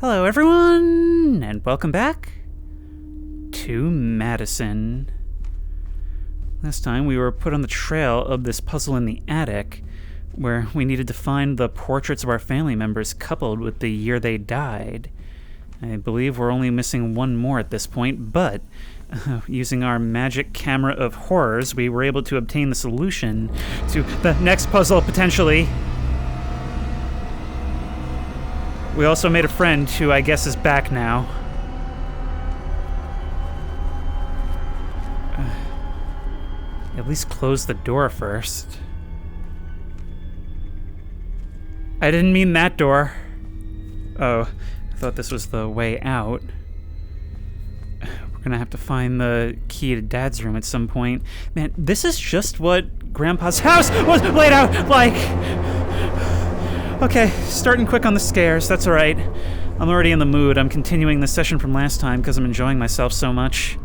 Hello everyone, and welcome back to Madison. Last time we were put on the trail of this puzzle in the attic, where we needed to find the portraits of our family members coupled with the year they died. I believe we're only missing one more at this point, but using our magic camera of horrors, we were able to obtain the solution to the next puzzle, potentially. We also made a friend who I guess is back now. At least close the door first. I didn't mean that door. Oh, I thought this was the way out. We're gonna have to find the key to Dad's room at some point. Man, this is just what Grandpa's house was laid out like. Okay, starting quick on the scares, that's alright. I'm already in the mood. I'm continuing the session from last time because I'm enjoying myself so much.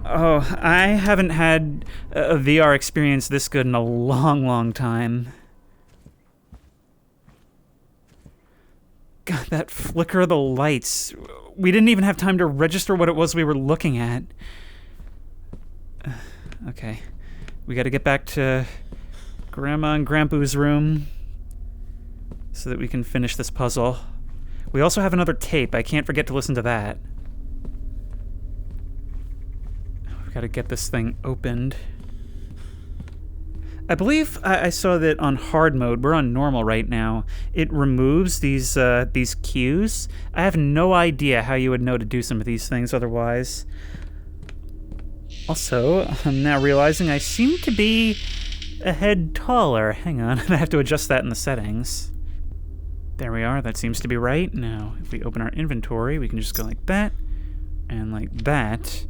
Oh, I haven't had a VR experience this good in a long, long time. God, that flicker of the lights. We didn't even have time to register what it was we were looking at. Okay, we gotta get back to Grandma and Grandpa's room so that we can finish this puzzle. We also have another tape. I can't forget to listen to that. We've got to get this thing opened. I believe I saw that on hard mode, we're on normal right now, it removes these cues. I have no idea how you would know to do some of these things otherwise. Also, I'm now realizing I seem to be a head taller. Hang on, I have to adjust that in the settings. There we are, that seems to be right. Now, if we open our inventory, we can just go like that, and like that.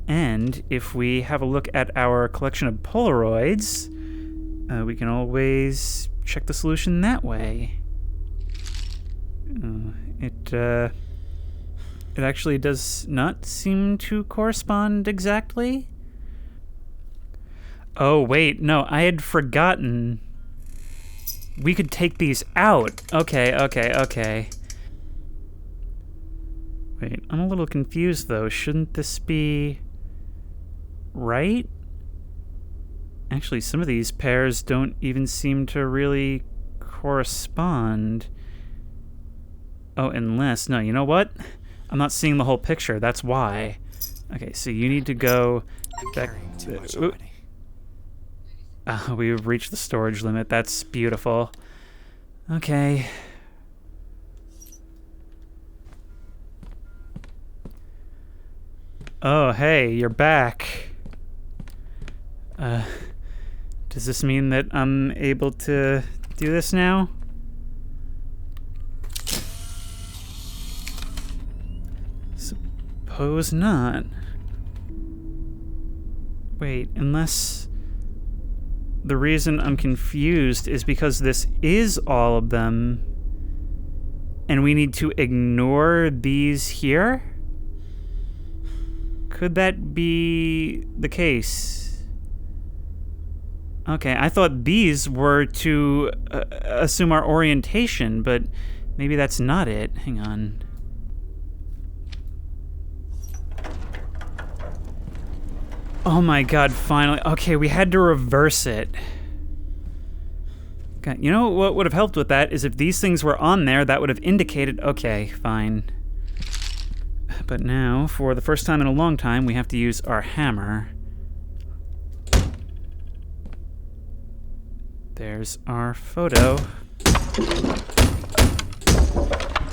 And if we have a look at our collection of Polaroids, we can always check the solution that way. It actually does not seem to correspond exactly. Oh, wait, no, I had forgotten. We could take these out. Okay. Wait, I'm a little confused, though. Shouldn't this be right? Actually, some of these pairs don't even seem to really correspond. Oh, unless... No, you know what? I'm not seeing the whole picture. That's why. Okay, so you need to go back... we've reached the storage limit. That's beautiful. Okay. Oh, hey, you're back. Does this mean that I'm able to do this now? Suppose not. Wait, unless... The reason I'm confused is because this is all of them, and we need to ignore these here? Could that be the case? Okay, I thought these were to assume our orientation, but maybe that's not it. Hang on. Oh my god, finally. Okay, we had to reverse it. Okay, you know what would have helped with that is if these things were on there, that would have indicated... Okay, fine. But now, for the first time in a long time, we have to use our hammer. There's our photo.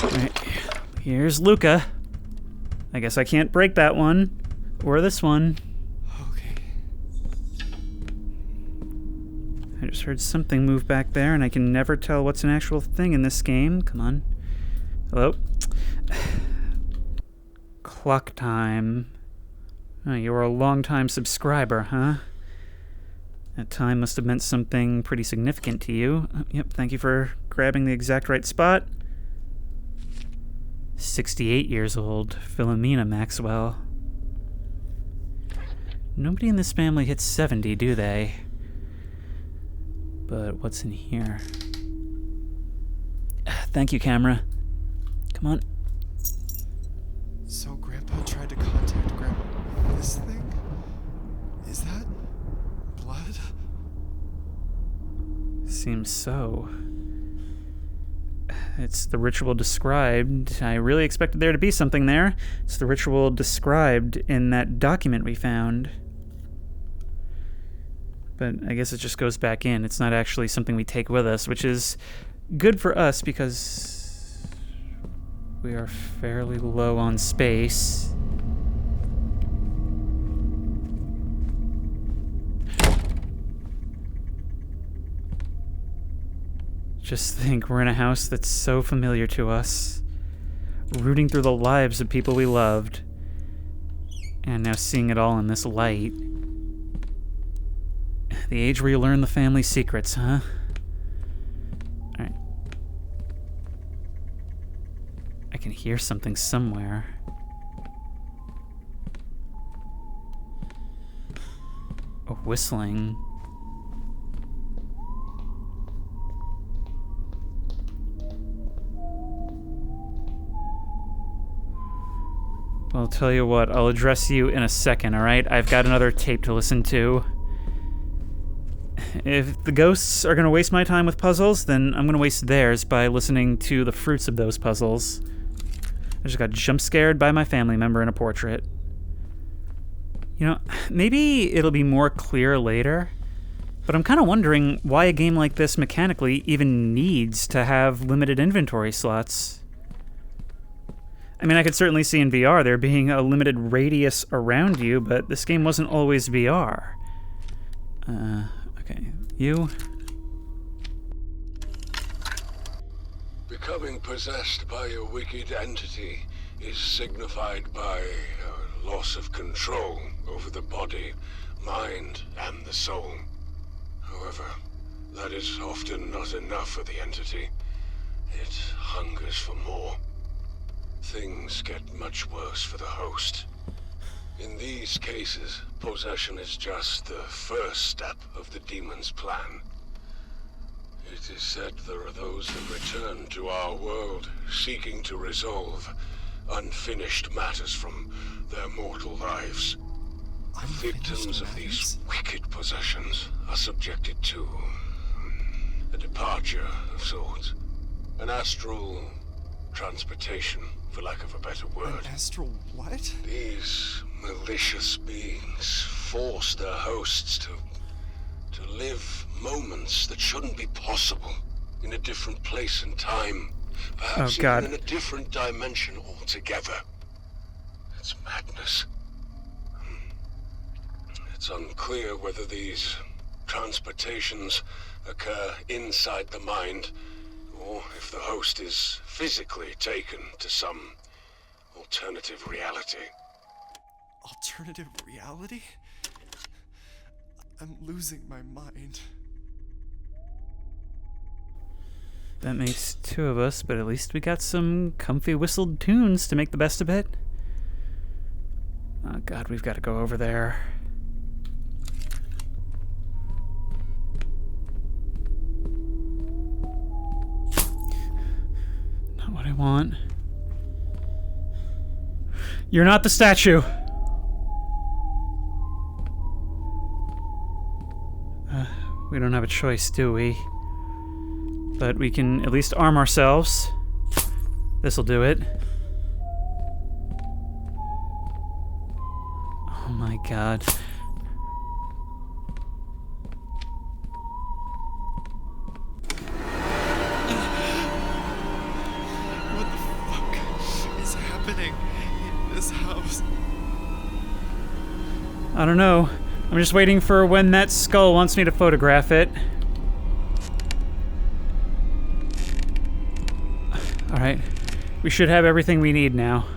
Right. Here's Luca. I guess I can't break that one. Or this one. I just heard something move back there, and I can never tell what's an actual thing in this game. Come on. Hello? Clock time. Oh, you were a long-time subscriber, huh? That time must have meant something pretty significant to you. Yep, thank you for grabbing the exact right spot. 68 years old, Philomena Maxwell. Nobody in this family hits 70, do they? But what's in here? Thank you, camera. Come on. So Grandpa tried to contact Grandma. This thing? Is that blood? Seems so. It's the ritual described. I really expected there to be something there. It's the ritual described in that document we found. But I guess it just goes back in. It's not actually something we take with us, which is good for us because we are fairly low on space. Just think, we're in a house that's so familiar to us, rooting through the lives of people we loved, and now seeing it all in this light. The age where you learn the family secrets, huh? Alright. I can hear something somewhere. A whistling. Well, I'll tell you what, I'll address you in a second, alright? I've got another tape to listen to. If the ghosts are going to waste my time with puzzles, then I'm going to waste theirs by listening to the fruits of those puzzles. I just got jump scared by my family member in a portrait. You know, maybe it'll be more clear later, but I'm kind of wondering why a game like this mechanically even needs to have limited inventory slots. I mean, I could certainly see in VR there being a limited radius around you, but this game wasn't always VR. Okay, you? Becoming possessed by a wicked entity is signified by a loss of control over the body, mind, and the soul. However, that is often not enough for the entity. It hungers for more. Things get much worse for the host. In these cases, possession is just the first step of the demon's plan. It is said there are those that return to our world, seeking to resolve unfinished matters from their mortal lives. Victims of these wicked possessions are subjected to a departure of sorts. An astral transportation, for lack of a better word. An astral what? These malicious beings force their hosts to live moments that shouldn't be possible in a different place and time. Perhaps even in a different dimension altogether. It's madness. It's unclear whether these transportations occur inside the mind, or if the host is physically taken to some alternative reality. Alternative reality? I'm losing my mind. That makes two of us, but at least we got some comfy whistled tunes to make the best of it. Oh god, we've got to go over there. Not what I want. You're not the statue! We don't have a choice, do we? But we can at least arm ourselves. This'll do it. Oh my god. What the fuck is happening in this house? I don't know. I'm just waiting for when that skull wants me to photograph it. Alright. We should have everything we need now.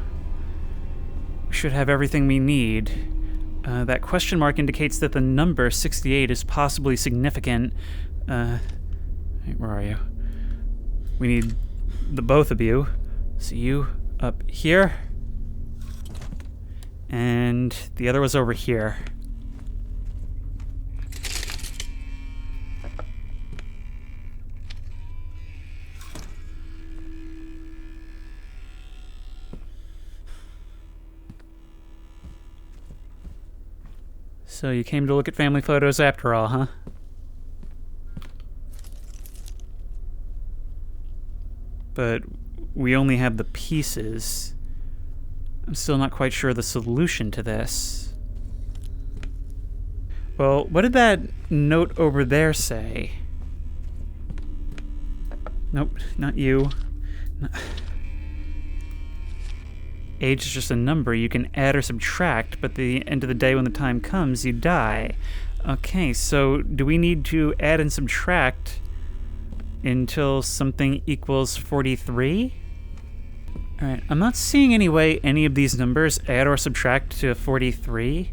We should have everything we need. That question mark indicates that the number 68 is possibly significant. Where are you? We need the both of you. So you up here. And the other was over here. So you came to look at family photos after all, huh? But we only have the pieces. I'm still not quite sure the solution to this. Well, what did that note over there say? Nope, not you. Age is just a number you can add or subtract, but at the end of the day when the time comes, you die. Okay, so do we need to add and subtract until something equals 43? Alright, I'm not seeing any way any of these numbers add or subtract to 43,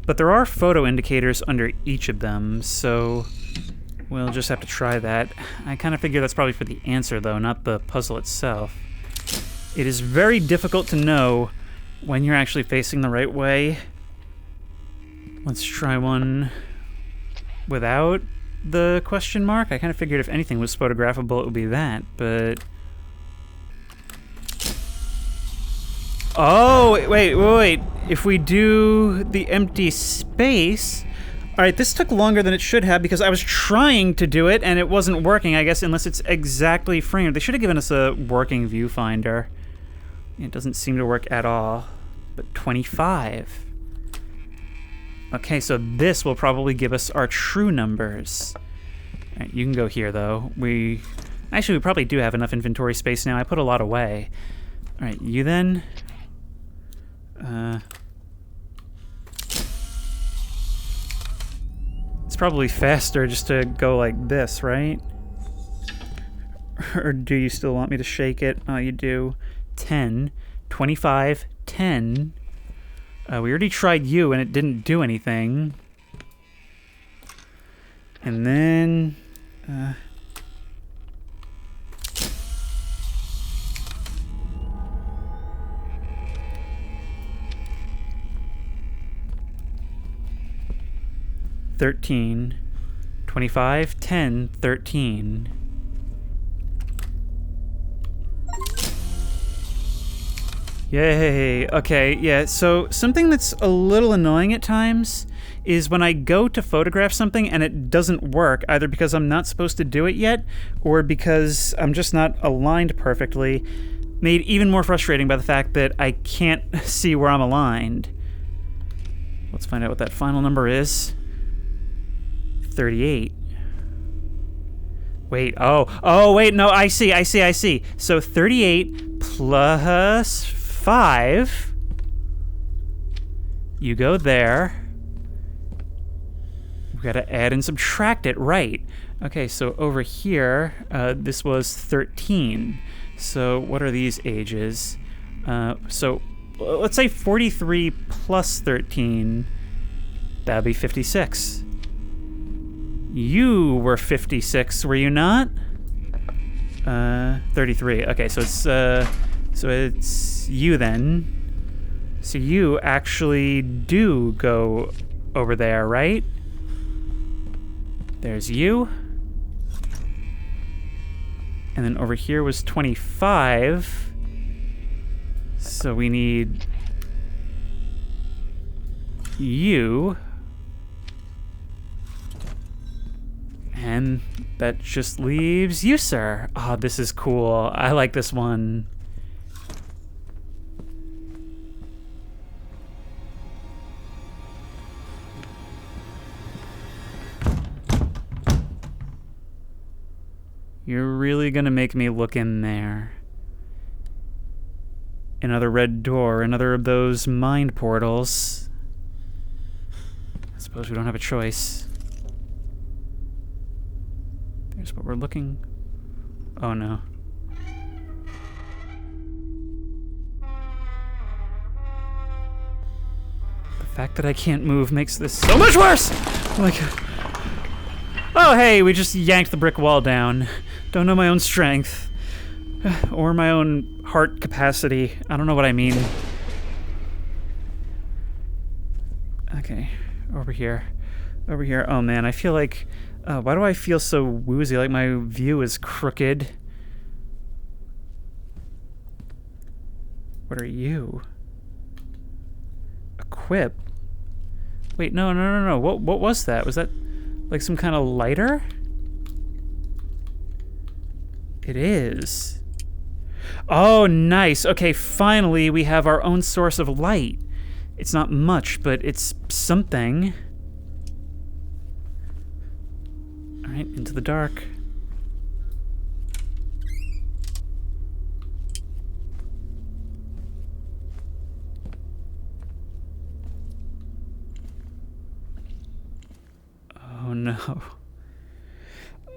but there are photo indicators under each of them, so we'll just have to try that. I kind of figure that's probably for the answer, though, not the puzzle itself. It is very difficult to know when you're actually facing the right way. Let's try one without the question mark. I kind of figured if anything was photographable, it would be that, but... Oh, wait. If we do the empty space... Alright, this took longer than it should have because I was trying to do it and it wasn't working, I guess, unless it's exactly framed. They should have given us a working viewfinder. It doesn't seem to work at all. But 25. Okay, so this will probably give us our true numbers. Alright, you can go here, though. Actually, we probably do have enough inventory space now. I put a lot away. Alright, you then... It's probably faster just to go like this, right? Or do you still want me to shake it? Oh, you do. 10, 25, 10. We already tried you and it didn't do anything. And then... $13, 25, 10, 13. Yay. Okay, yeah, so something that's a little annoying at times is when I go to photograph something and it doesn't work, either because I'm not supposed to do it yet or because I'm just not aligned perfectly, made even more frustrating by the fact that I can't see where I'm aligned. Let's find out what that final number is. 38. Wait, wait, no, I see. So 38 plus 5. You go there. We gotta add and subtract it, right. Okay, so over here, this was 13. So what are these ages? So let's say 43 plus 13, that'd be 56. You were 56, were you not? 33. Okay, so it's you then. So you actually do go over there, right? There's you. And then over here was 25. So we need you. And that just leaves you, sir. Oh, this is cool. I like this one. You're really gonna make me look in there. Another red door, another of those mind portals. I suppose we don't have a choice. There's what we're looking. Oh no. The fact that I can't move makes this so much worse! Like, oh hey, we just yanked the brick wall down. Don't know my own strength. Or my own heart capacity. I don't know what I mean. Okay, over here. Over here. Oh man, I feel like... why do I feel so woozy, like my view is crooked? What are you? Equip? Wait, no. What was that? Was that like some kind of lighter? It is. Oh, nice. Okay, finally we have our own source of light. It's not much, but it's something. All right, into the dark. Oh no.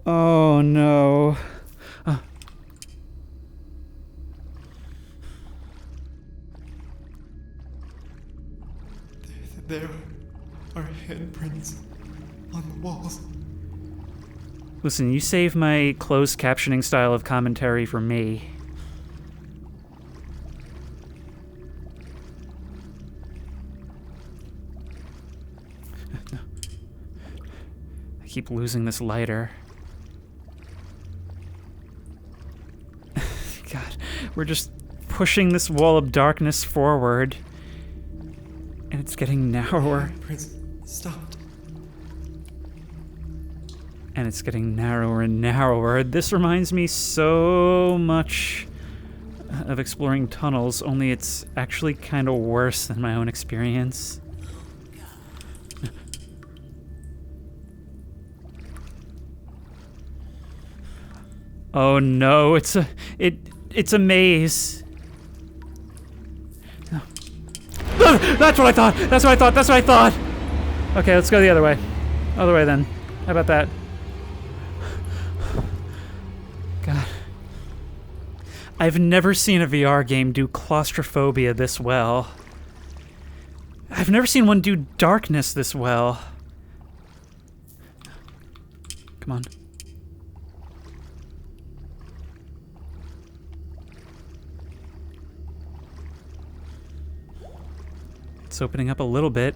Oh no. There are handprints on the walls. Listen, you save my closed captioning style of commentary for me. I keep losing this lighter. God, we're just pushing this wall of darkness forward. And it's getting narrower. Handprints stopped. And it's getting narrower and narrower. This reminds me so much of exploring tunnels, only it's actually kind of worse than my own experience. Oh no, it's a maze. That's what I thought. Okay, let's go the other way. Other way then. How about that? God. I've never seen a VR game do claustrophobia this well. I've never seen one do darkness this well. Come on. It's opening up a little bit.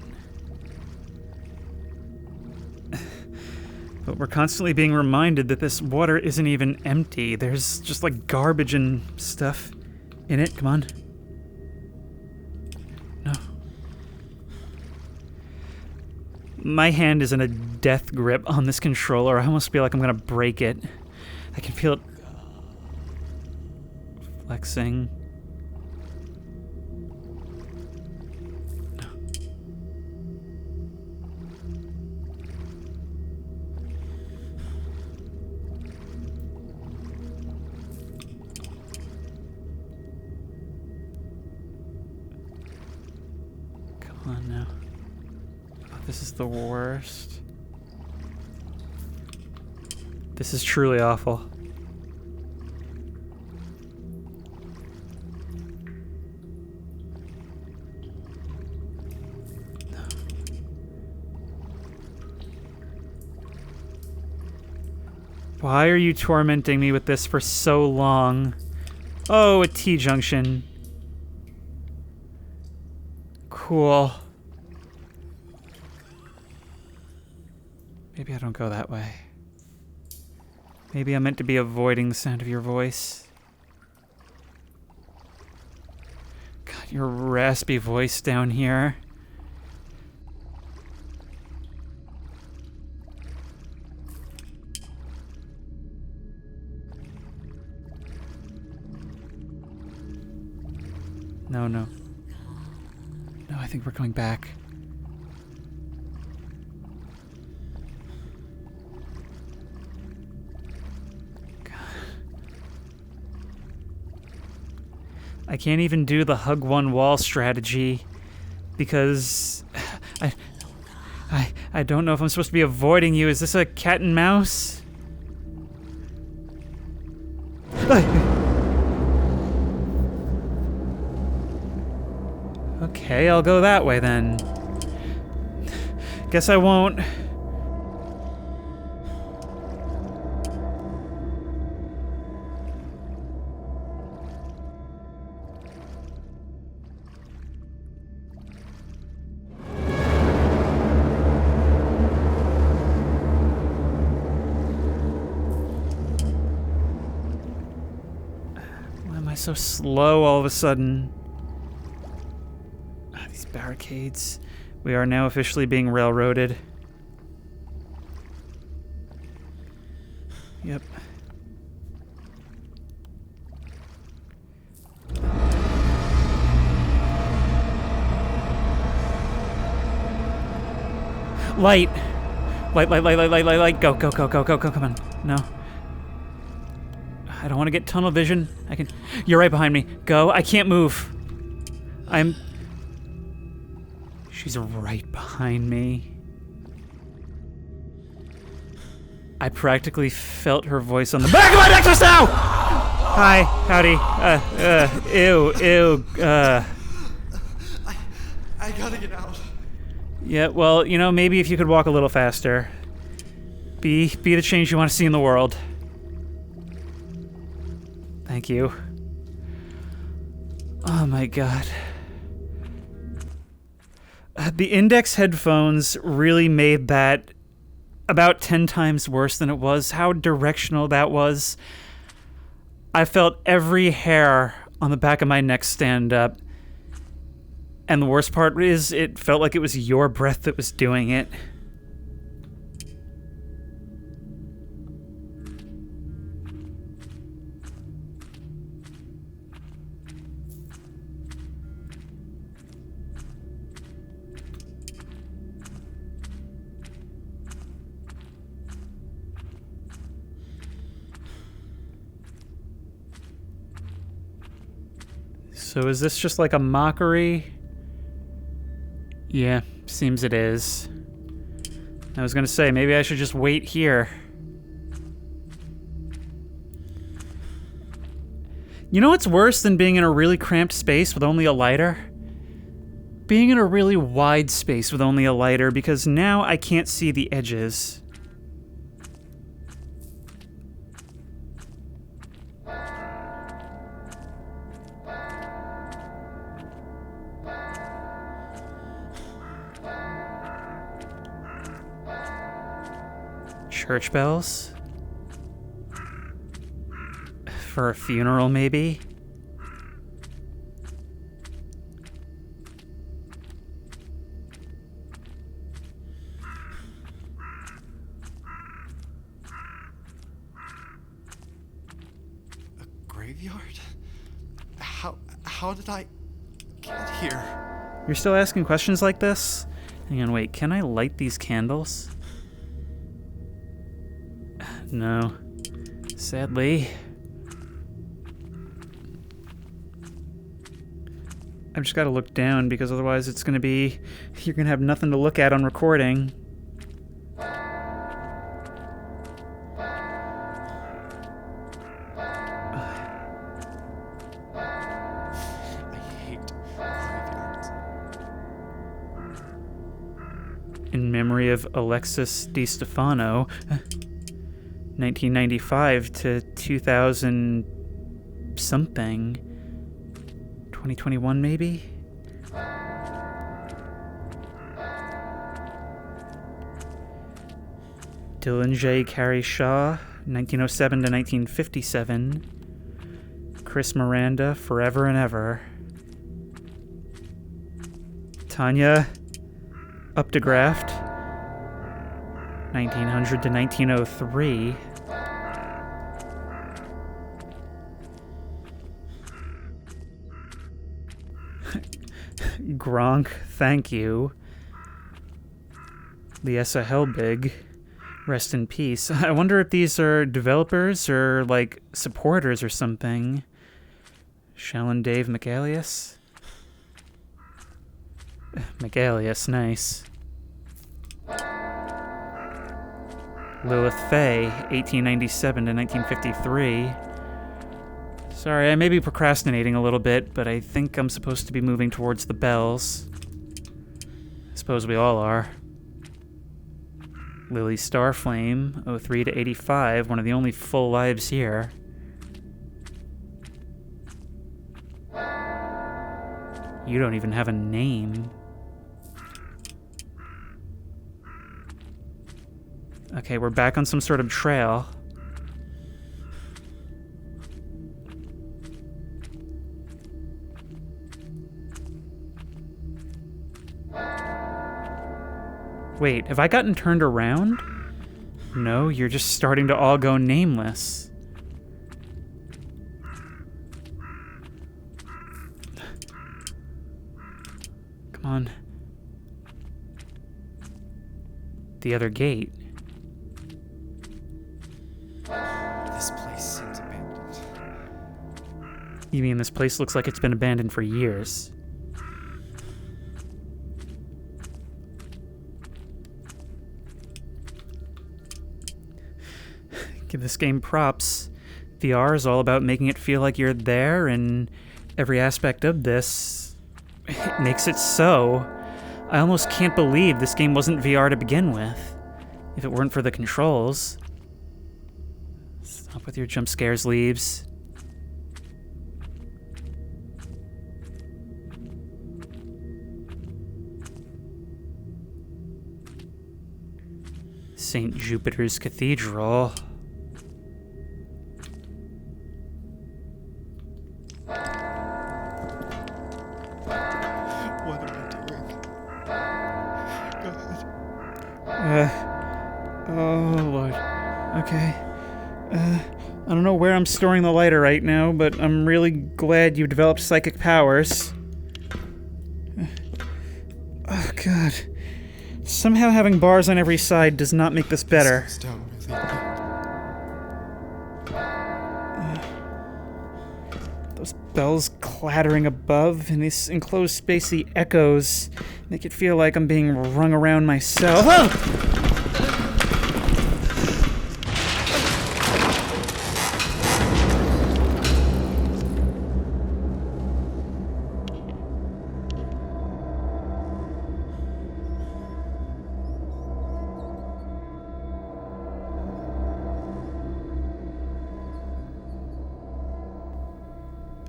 But we're constantly being reminded that this water isn't even empty. There's just like garbage and stuff in it. Come on. No. My hand is in a death grip on this controller. I almost feel like I'm gonna break it. I can feel it flexing. Come on now. Oh, this is the worst. This is truly awful. Why are you tormenting me with this for so long? Oh, a T-junction. Cool. Maybe I don't go that way. Maybe I'm meant to be avoiding the sound of your voice. God, your raspy voice down here. No. No, I think we're going back. God. I can't even do the hug one wall strategy because I don't know if I'm supposed to be avoiding you. Is this a cat and mouse? Okay, I'll go that way then. Guess I won't. Why am I so slow all of a sudden? Barricades. We are now officially being railroaded. Yep. Light! Light. Go, come on. No. I don't want to get tunnel vision. You're right behind me. Go. I can't move. She's right behind me. I practically felt her voice on the back of my neck just now! Hi, howdy. Ew. I gotta get out. Yeah, well, maybe if you could walk a little faster. Be the change you want to see in the world. Thank you. Oh my god. The Index headphones really made that about 10 times worse than it was. How directional that was. I felt every hair on the back of my neck stand up. And the worst part is, it felt like it was your breath that was doing it. So is this just like a mockery? Yeah, seems it is. I was gonna say, maybe I should just wait here. You know what's worse than being in a really cramped space with only a lighter? Being in a really wide space with only a lighter, because now I can't see the edges. Church bells? For a funeral, maybe? A graveyard? How did I get here? You're still asking questions like this? Hang on, wait, can I light these candles? No. Sadly. I've just got to look down, because otherwise it's going to be... You're going to have nothing to look at on recording. I hate graveyards. In memory of Alexis DiStefano, 1995 to 2000 something. 2021 maybe? Dylan J. Carey Shaw, 1907 to 1957. Chris Miranda, Forever and Ever. Tanya Updegraft, 1900 to 1903. Gronk, thank you. Liesa Helbig, rest in peace. I wonder if these are developers or, like, supporters or something. Shallon Dave McAlius? McAlius, nice. Lilith Faye, 1897 to 1953. Sorry, I may be procrastinating a little bit, but I think I'm supposed to be moving towards the bells. I suppose we all are. Lily Starflame, 03 to 85, one of the only full lives here. You don't even have a name. Okay, we're back on some sort of trail. Wait, have I gotten turned around? No, you're just starting to all go nameless. Come on. The other gate. This place seems abandoned. You mean this place looks like it's been abandoned for years? Give this game props. VR is all about making it feel like you're there, and every aspect of this it makes it so. I almost can't believe this game wasn't VR to begin with, if it weren't for the controls. Stop with your jump scares, Leaves. St. Jupiter's Cathedral. What am I doing? God. Oh, Lord. Okay. I don't know where I'm storing the lighter right now, but I'm really glad you developed psychic powers. Oh, God. Somehow having bars on every side does not make this better. This goes down really bad. Those bells clattering above and these enclosed space, the echoes make it feel like I'm being rung around myself. Oh!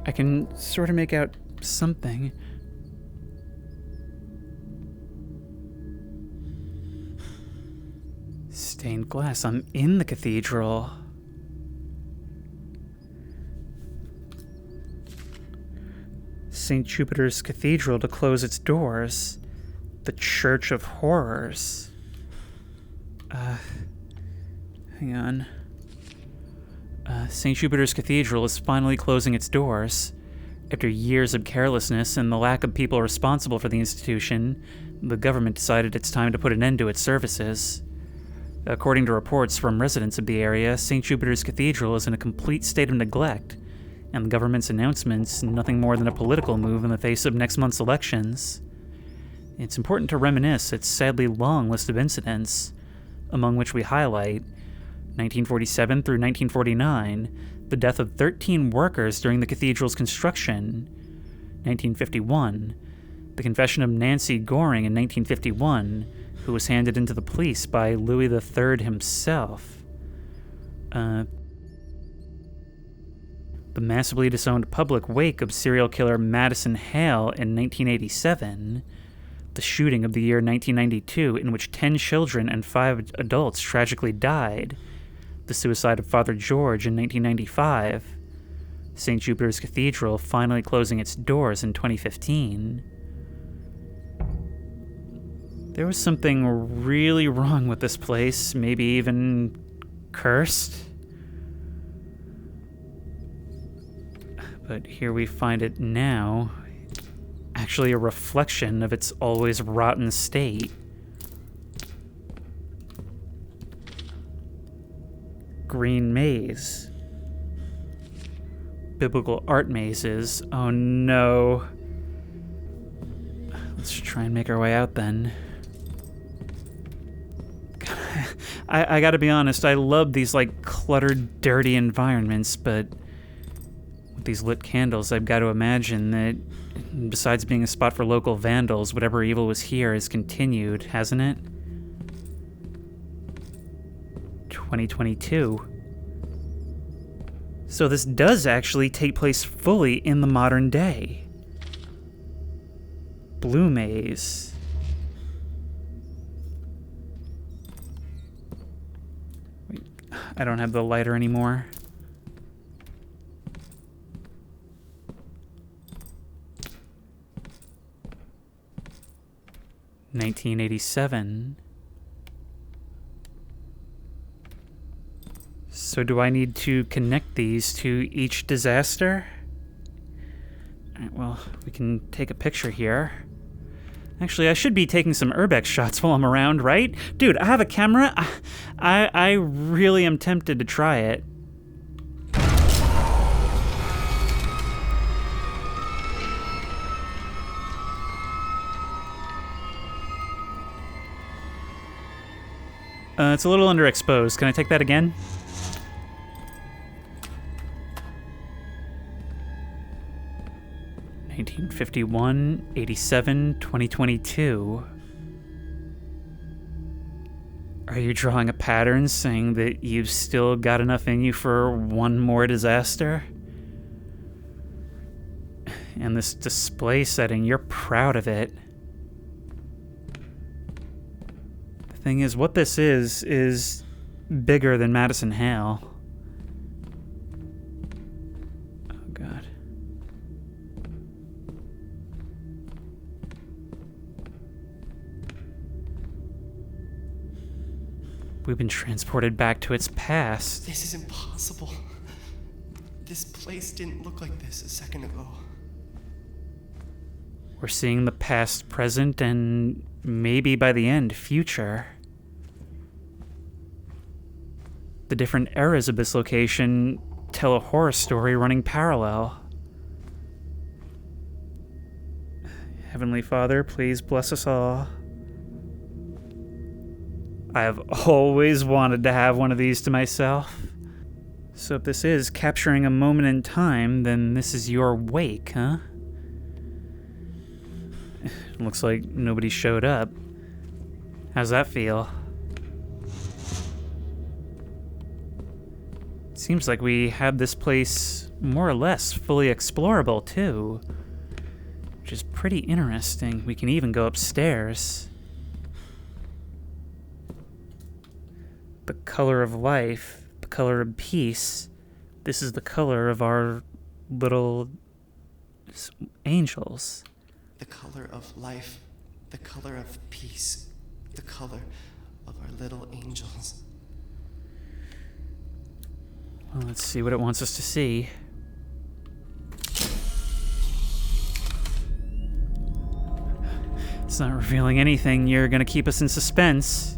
I can sort of make out something. Stained glass. I'm in the cathedral. St. Jupiter's Cathedral to close its doors. The Church of Horrors. Hang on. St. Jupiter's Cathedral is finally closing its doors. After years of carelessness and the lack of people responsible for the institution, the government decided it's time to put an end to its services. According to reports from residents of the area, St. Jupiter's Cathedral is in a complete state of neglect, and the government's announcements nothing more than a political move in the face of next month's elections. It's important to reminisce its sadly long list of incidents, among which we highlight 1947 through 1949, the death of 13 workers during the cathedral's construction. 1951, the confession of Nancy Goring in 1951, who was handed into the police by Louis III himself. The massively disowned public wake of serial killer Madison Hale in 1987. The shooting of the year 1992, in which 10 children and 5 adults tragically died. The suicide of Father George in 1995, St. Jupiter's Cathedral finally closing its doors in 2015. There was something really wrong with this place, maybe even cursed. But here we find it now, actually a reflection of its always rotten state. Green maze. Biblical art mazes. Oh no. Let's try and make our way out then. I gotta be honest, I love these like cluttered, dirty environments, but with these lit candles, I've got to imagine that besides being a spot for local vandals, whatever evil was here has continued, hasn't it? 2022. So this does actually take place fully in the modern day. Blue maze. Wait, I don't have the lighter anymore. (1987) So do I need to connect these to each disaster? Alright, well, we can take a picture here. Actually, I should be taking some urbex shots while I'm around, right? Dude, I have a camera. I really am tempted to try it. It's a little underexposed. Can I take that again? (1951, 87, 2022). Are you drawing a pattern saying that you've still got enough in you for one more disaster? And this display setting, you're proud of it. The thing is, what this is bigger than Madison Hale. Oh, God. We've been transported back to its past. This is impossible. This place didn't look like this a second ago. We're seeing the past, present, and maybe by the end, future. The different eras of this location tell a horror story running parallel. Heavenly Father, please bless us all. I have always wanted to have one of these to myself. So if this is capturing a moment in time, then this is your wake, huh? Looks like nobody showed up. How's that feel? Seems like we have this place more or less fully explorable, too. Which is pretty interesting. We can even go upstairs. The color of life, the color of peace. This is the color of our little angels. The color of life, the color of peace, the color of our little angels. Well, let's see what it wants us to see. It's not revealing anything. You're gonna keep us in suspense.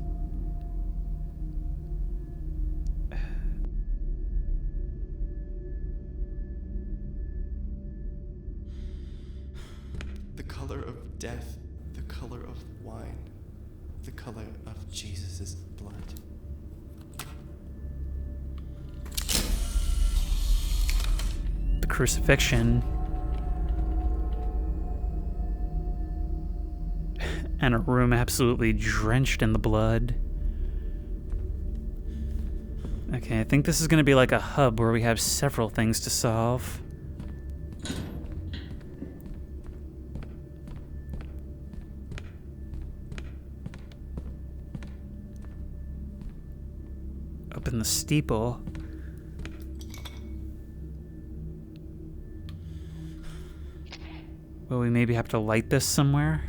The color of death, the color of wine, the color of Jesus' blood. The crucifixion. And a room absolutely drenched in the blood. Okay, I think this is gonna be like a hub where we have several things to solve. Up in the steeple. Will we maybe have to light this somewhere?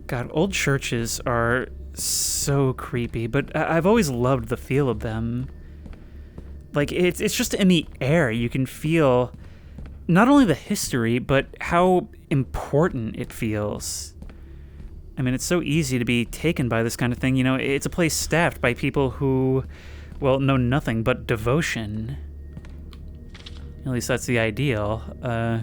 God, old churches are so creepy, but I've always loved the feel of them. Like, it's just in the air. You can feel not only the history, but how important it feels. I mean, it's so easy to be taken by this kind of thing. You know, it's a place staffed by people who, well, know nothing but devotion. At least that's the ideal.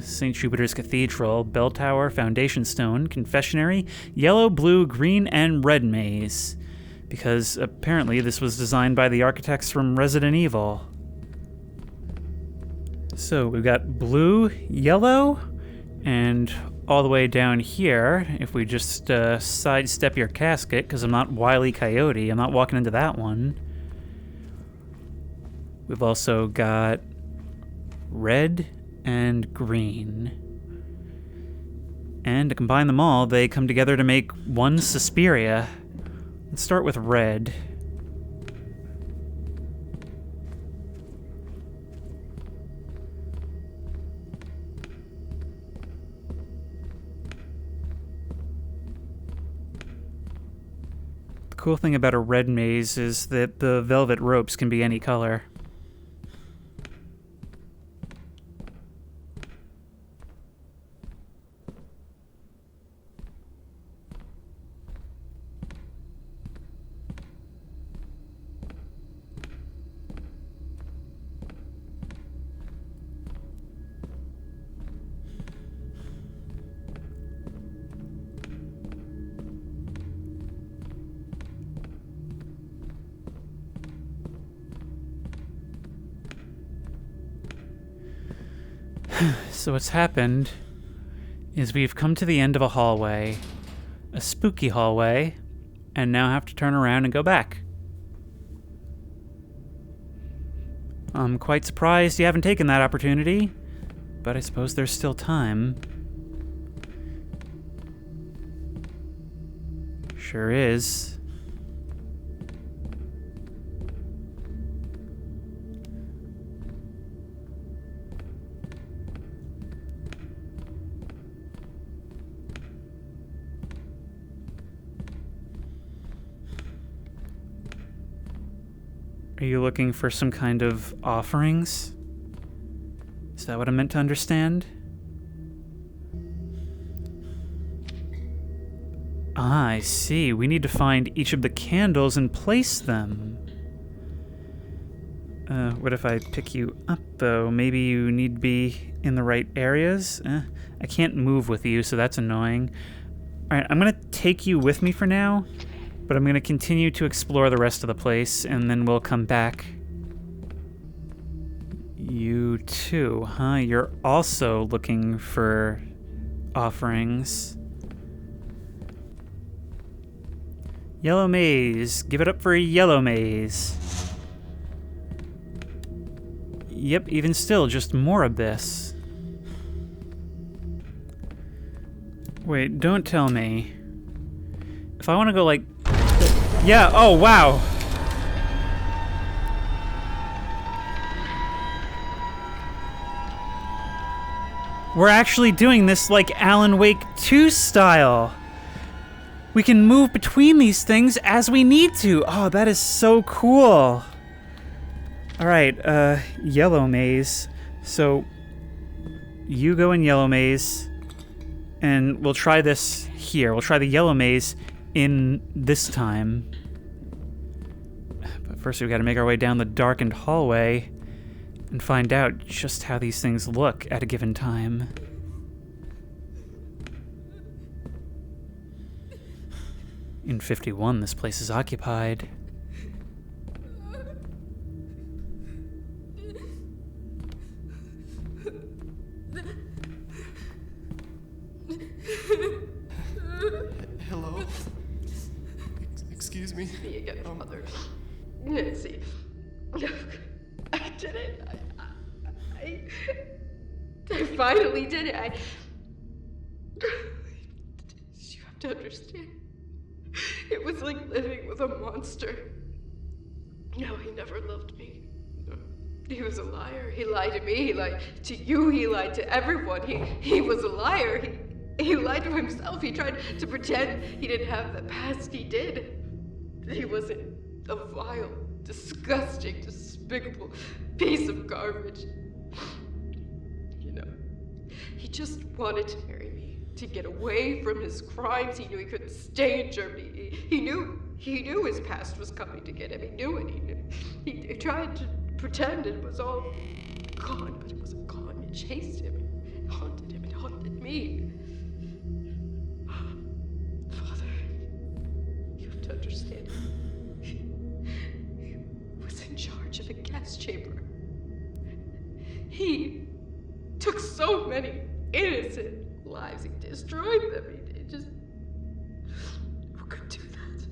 St. Jupiter's Cathedral, bell tower, foundation stone, confessionary, yellow, blue, green, and red maze. Because apparently this was designed by the architects from Resident Evil. So we've got blue, yellow, and all the way down here, if we just sidestep your casket, because I'm not Wile E. Coyote, I'm not walking into that one. We've also got red and green. And to combine them all, they come together to make one Suspiria. Let's start with red. The cool thing about a red maze is that the velvet ropes can be any color. So what's happened is we've come to the end of a hallway, a spooky hallway, and now have to turn around and go back. I'm quite surprised you haven't taken that opportunity, but I suppose there's still time. Sure is. Are you looking for some kind of offerings? Is that what I'm meant to understand? Ah, I see. We need to find each of the candles and place them. What if I pick you up, though? Maybe you need to be in the right areas? I can't move with you, so that's annoying. Alright, I'm gonna take you with me for now. But I'm going to continue to explore the rest of the place, and then we'll come back. You too, huh? You're also looking for offerings. Yellow maze. Give it up for a yellow maze. Yep, even still, just more of this. Wait, don't tell me. If I want to go like... Yeah, oh wow. We're actually doing this like Alan Wake 2 style. We can move between these things as we need to. Oh, that is so cool. All right, yellow maze. So you go in yellow maze and we'll try this here. We'll try the yellow maze in this time. But first we've got to make our way down the darkened hallway and find out just how these things look at a given time. In 51, this place is occupied. Hello? Excuse me? Me again, Mother. Nancy. I did it. I finally did it. You have to understand. It was like living with a monster. No, he never loved me. He was a liar. He lied to me. He lied to you. He lied to everyone. He was a liar. He lied to himself. He tried to pretend he didn't have the past he did. He wasn't a vile, disgusting, despicable piece of garbage. You know, he just wanted to marry me, to get away from his crimes. He knew he couldn't stay in Germany. He knew his past was coming to get him. He knew it. He knew. He tried to pretend it was all gone, but it wasn't gone. It chased him. It haunted him. It haunted me. Father, you have to understand. He was in charge of a gas chamber. He took so many innocent lives. He destroyed them. He just... Who could do that?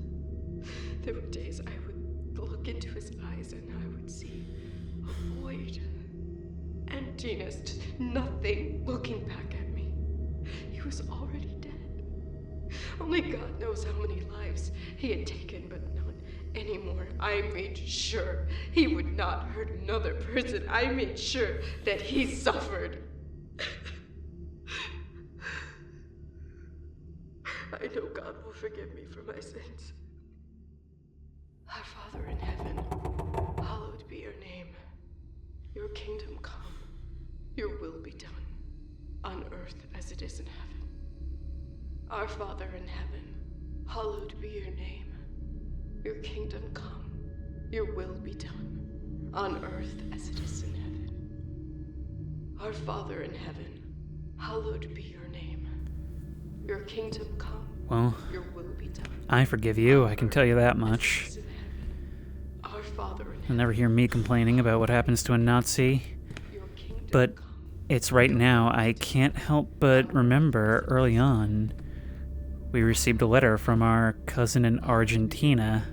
There were days I would look into his eyes and I would see a void. Emptiness. Just nothing looking back at me. He was already dead. Only God knows how many lives he had taken, but not anymore. I made sure he would not hurt another person. I made sure that he suffered. I know God will forgive me for my sins. earth as it is in heaven. Our Father in heaven, hallowed be your name. Your kingdom come, your will be done, on earth as it is in heaven. Our Father in heaven, hallowed be your name. Your kingdom come, Well, your will be done. I forgive you, I can tell you that much. As it is in heaven. Our Father in You'll heaven, never hear me complaining about what happens to a Nazi. your kingdom But come. it's right now, I can't help but remember early on, we received a letter from our cousin in Argentina.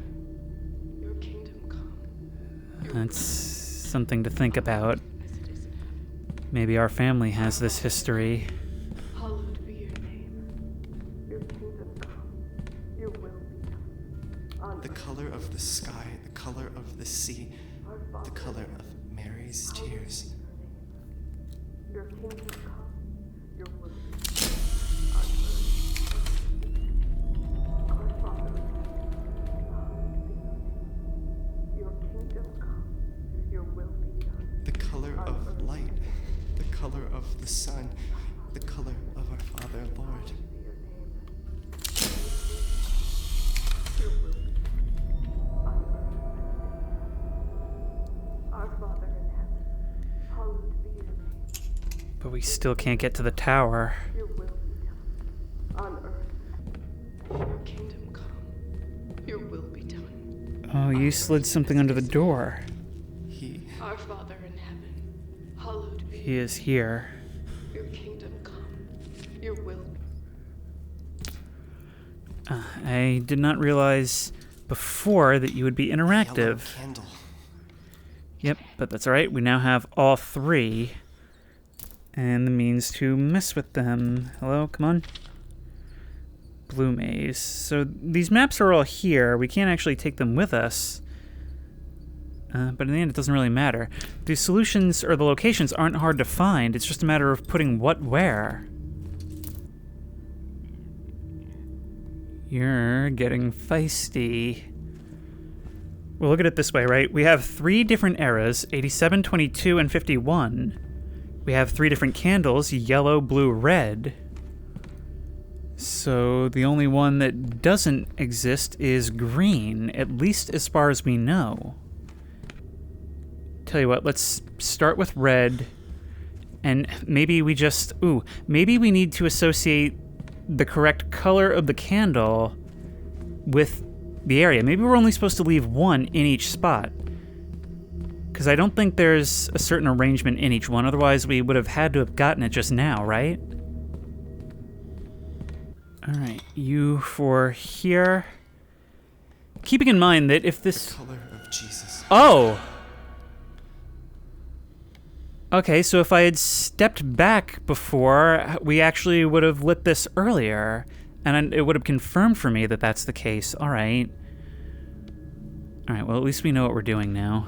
Your kingdom come, That's something to think about. as it is in heaven. Maybe our family has this history. Hallowed be your name. Your kingdom come, your will be done. On The color of the sky, the color of the sea, the color of Mary's tears. your kingdom come, your will be done. On earth. Our Father, hallowed be your name. Your kingdom come, your will be done. The color of light, the color of the sun, the color of our Father, Lord. Be your name. Your will be done. On earth. Our Father in heaven, hallowed be your name. But we still can't get to the tower. Your will be done. On earth. Your kingdom come. Your will be done. Oh, you slid something under the door. He, Our Father in heaven, hallowed be He is here. your kingdom come. Your will be I did not realize before that you would be yellow interactive. candle. Yep, but that's alright. We now have all three. And the means to mess with them. Hello, come on. Blue maze. So these maps are all here. We can't actually take them with us. But in the end, it doesn't really matter. The solutions or the locations aren't hard to find. It's just a matter of putting what where. You're getting feisty. Well, look at it this way, right? We have 3 different eras, 87, 22, and 51. We have 3 different candles, yellow, blue, red. So the only one that doesn't exist is green, at least as far as we know. Tell you what, let's start with red, and maybe we just... maybe we need to associate the correct color of the candle with the area. Maybe we're only supposed to leave one in each spot. Because I don't think there's a certain arrangement in each one, otherwise we would have had to have gotten it just now, right? Alright, you for here. Keeping in mind that if The this... color of Jesus. Oh! Okay, so if I had stepped back before, we actually would have lit this earlier, and it would have confirmed for me that that's the case. Alright. Alright, well at least we know what we're doing now.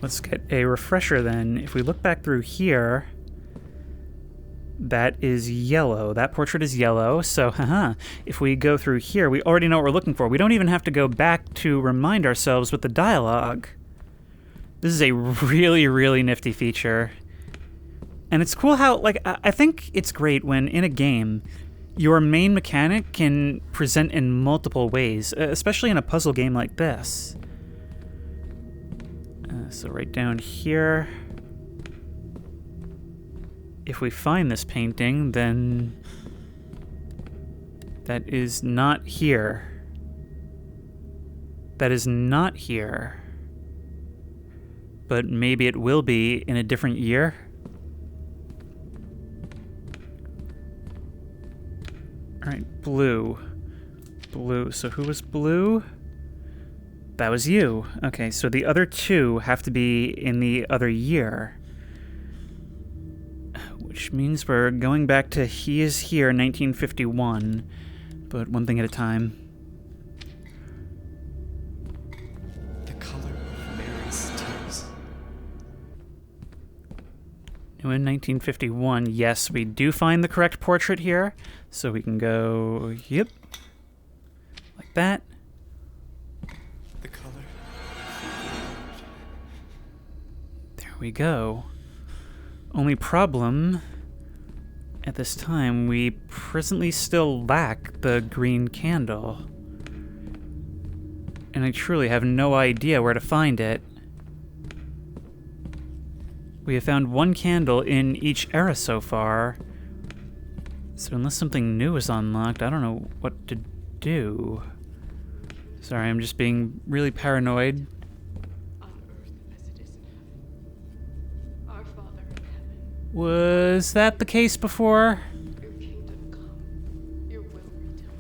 Let's get a refresher then. If we look back through here, that is yellow. That portrait is yellow, so if we go through here, we already know what we're looking for. We don't even have to go back to remind ourselves with the dialogue. This is a really, really nifty feature. And it's cool how, like, I think it's great when in a game, your main mechanic can present in multiple ways, especially in a puzzle game like this. So right down here, if we find this painting, then that is not here. That is not here. But maybe it will be in a different year. Alright, blue. Blue. So who was blue? That was you. Okay, so the other 2 have to be in the other year. Which means we're going back to he is here, 1951. But one thing at a time. The color of Mary's tears. Now in 1951, yes, we do find the correct portrait here. So we can go, yep, like that. The color. There we go. Only problem, at this time, we presently still lack the green candle. And I truly have no idea where to find it. We have found one candle in each era so far. So unless something new is unlocked, I don't know what to do. Sorry, I'm just being really paranoid. On earth as it is in heaven. Our Father in heaven. Was that the case before? Your kingdom come. Your will be done.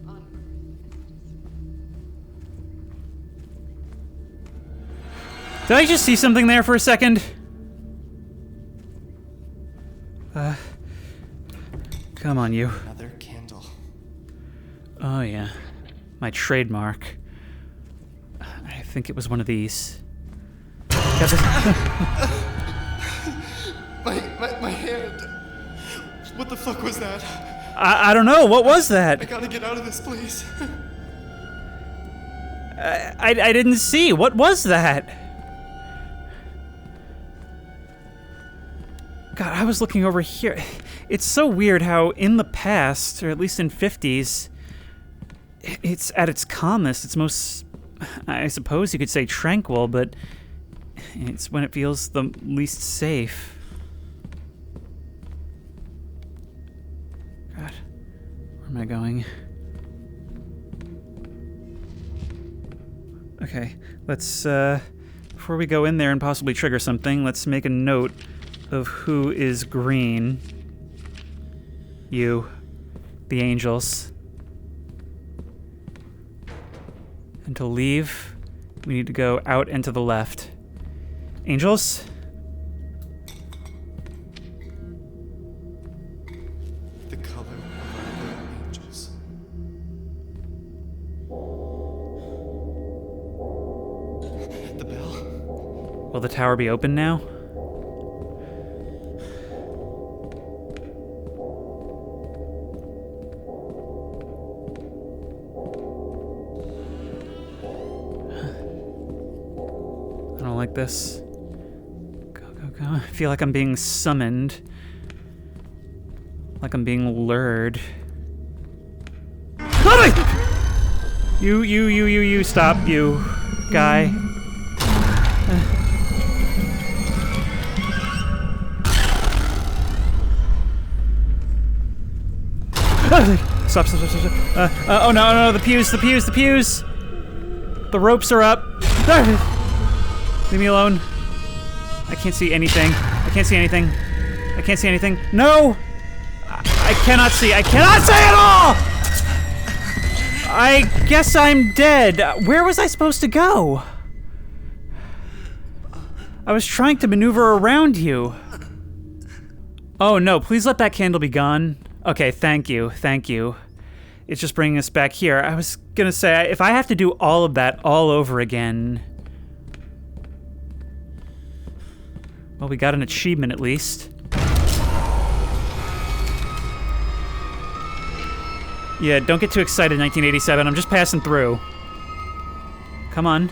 On earth as it is. Did I just see something there for a second? Come on, you. Another candle. Oh, yeah. My trademark. I think it was one of these. Got this- My hand. What the fuck was that? I don't know. What was I that? gotta get out of this place. I didn't see. What was that? God, I was looking over here. It's so weird how in the past, or at least in 50s, it's at its calmest, it's most, I suppose you could say tranquil, but it's when it feels the least safe. God, where am I going? Okay, let's, before we go in there and possibly trigger something, let's make a note of who is green. You. The angels. And to leave, we need to go out and to the left. Angels? The color of our little angels. The bell. Will the tower be open now? I don't like this. Go, go, go. I feel like I'm being summoned. Like I'm being lured. You, stop, you guy. Stop. Oh no, the pews. The ropes are up. Leave me alone. I can't see anything. No! I cannot see at all! I guess I'm dead. Where was I supposed to go? I was trying to maneuver around you. Oh no, please let that candle be gone. Okay, thank you. It's just bringing us back here. I was gonna say, if I have to do all of that all over again... Well, we got an achievement at least. Yeah, don't get too excited, 1987. I'm just passing through. Come on.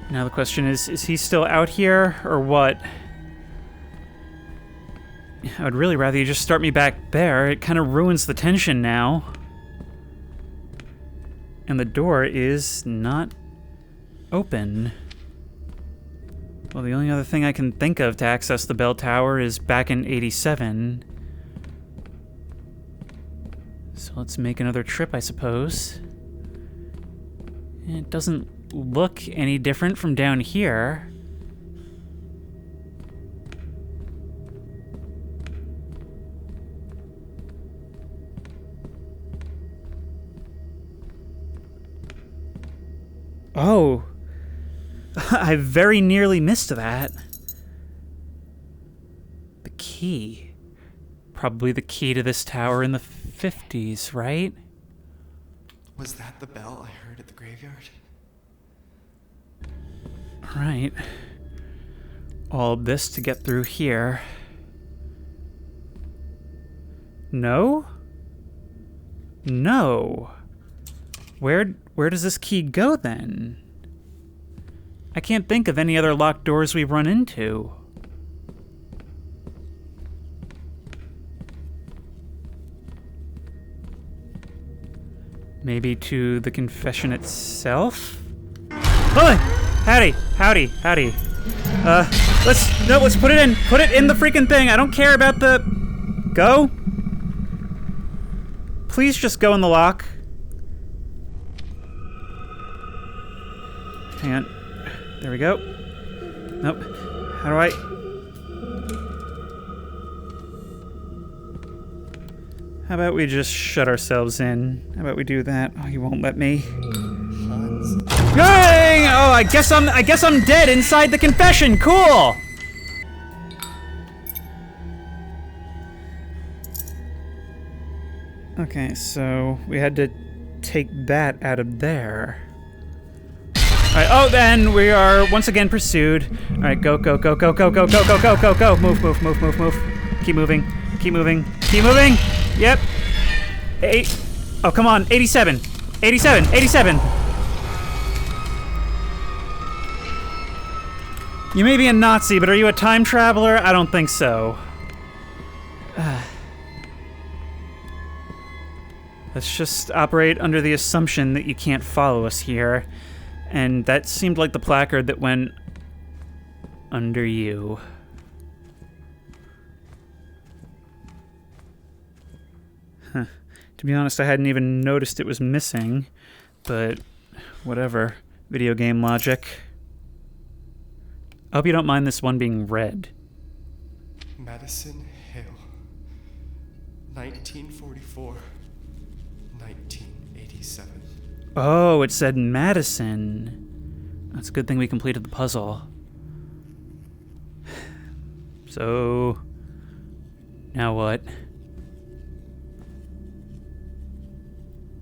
Now the question is he still out here, or what? I would really rather you just start me back there. It kind of ruins the tension now. And the door is not open. Well, the only other thing I can think of to access the bell tower is back in 87. So let's make another trip, I suppose. It doesn't look any different from down here. Oh, I very nearly missed that. The key. Probably the key to this tower in the 50s, right? Was that the bell I heard at the graveyard? Right. all of this to get through here. No? No. Where does this key go then? I can't think of any other locked doors we've run into. Maybe to the confession itself? Oh! Howdy! Let's put it in. Put it in the freaking thing. I don't care about the... Go? Please just go in the lock. Hang on. There we go. Nope. How do I... How about we just shut ourselves in? How about we do that? Oh, you won't let me. Hans. Hey! Oh, I guess I'm dead inside the confession. Cool. Okay, so we had to take that out of there. All right. Oh, then we are once again pursued. All right, go. Move. Keep moving. Yep. Oh, come on. 87. You may be a Nazi, but are you a time traveler? I don't think so. Let's just operate under the assumption that you can't follow us here. And that seemed like the placard that went under you. Huh. To be honest, I hadn't even noticed it was missing, but whatever. Video game logic. I hope you don't mind this one being red. Madison Hill. 1944. 1987. Oh, it said Madison. That's a good thing we completed the puzzle. So, now what?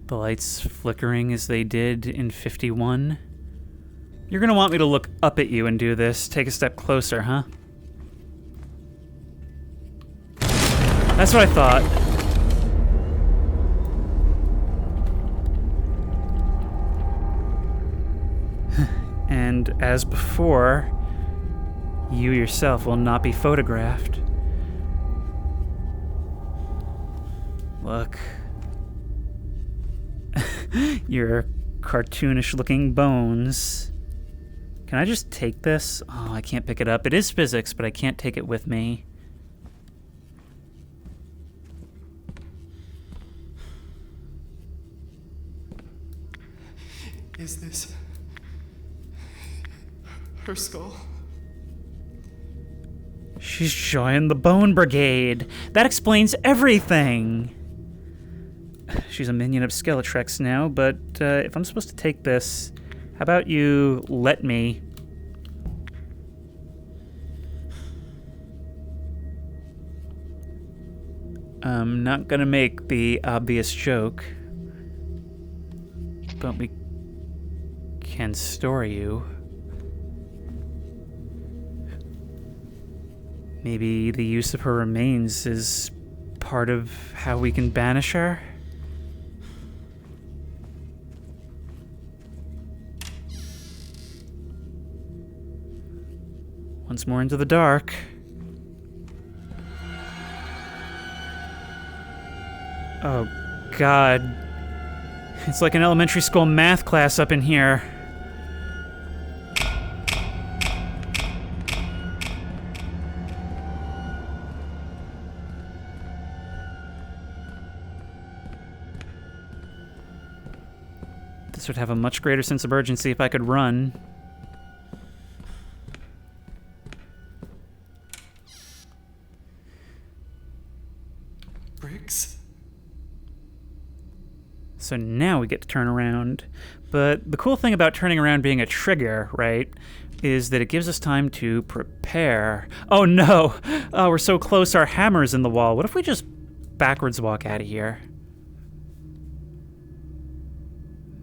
The lights flickering as they did in 51. You're gonna want me to look up at you and do this. Take a step closer, huh? That's what I thought. And as before, you yourself will not be photographed. Look. Your cartoonish-looking bones. Can I just take this? Oh, I can't pick it up. It is physics, but I can't take it with me. Is this her skull? She's joined the Bone Brigade. That explains everything. She's a minion of Skeletrex now, but if I'm supposed to take this, how about you let me? I'm not gonna make the obvious joke, but we can store you. Maybe the use of her remains is part of how we can banish her? Once more into the dark. Oh, God. It's like an elementary school math class up in here. This would have a much greater sense of urgency if I could run. Briggs? So now we get to turn around. But the cool thing about turning around being a trigger, right, is that it gives us time to prepare. Oh no! Oh, we're so close, our hammer's in the wall. What if we just backwards walk out of here?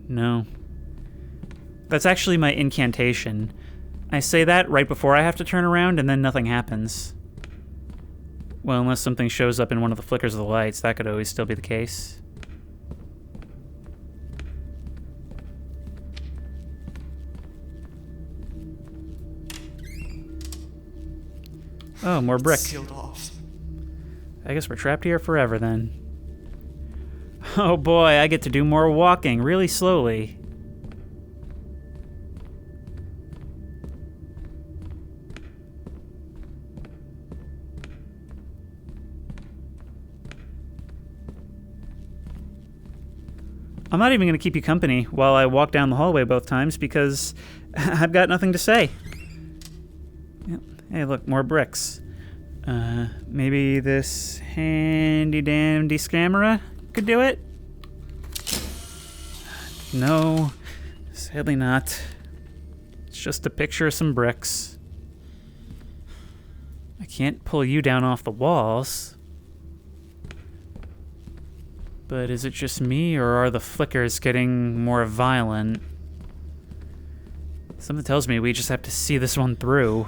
No. That's actually my incantation. I say that right before I have to turn around, and then nothing happens. Well, unless something shows up in one of the flickers of the lights, that could always still be the case. Oh, more brick. Sealed off. I guess we're trapped here forever then. Oh boy, I get to do more walking really slowly. I'm not even going to keep you company while I walk down the hallway both times because I've got nothing to say. Yep. Hey, look, more bricks. Maybe this handy-dandy scamera could do it? No, sadly not. It's just a picture of some bricks. I can't pull you down off the walls. But is it just me, or are the flickers getting more violent? Something tells me we just have to see this one through.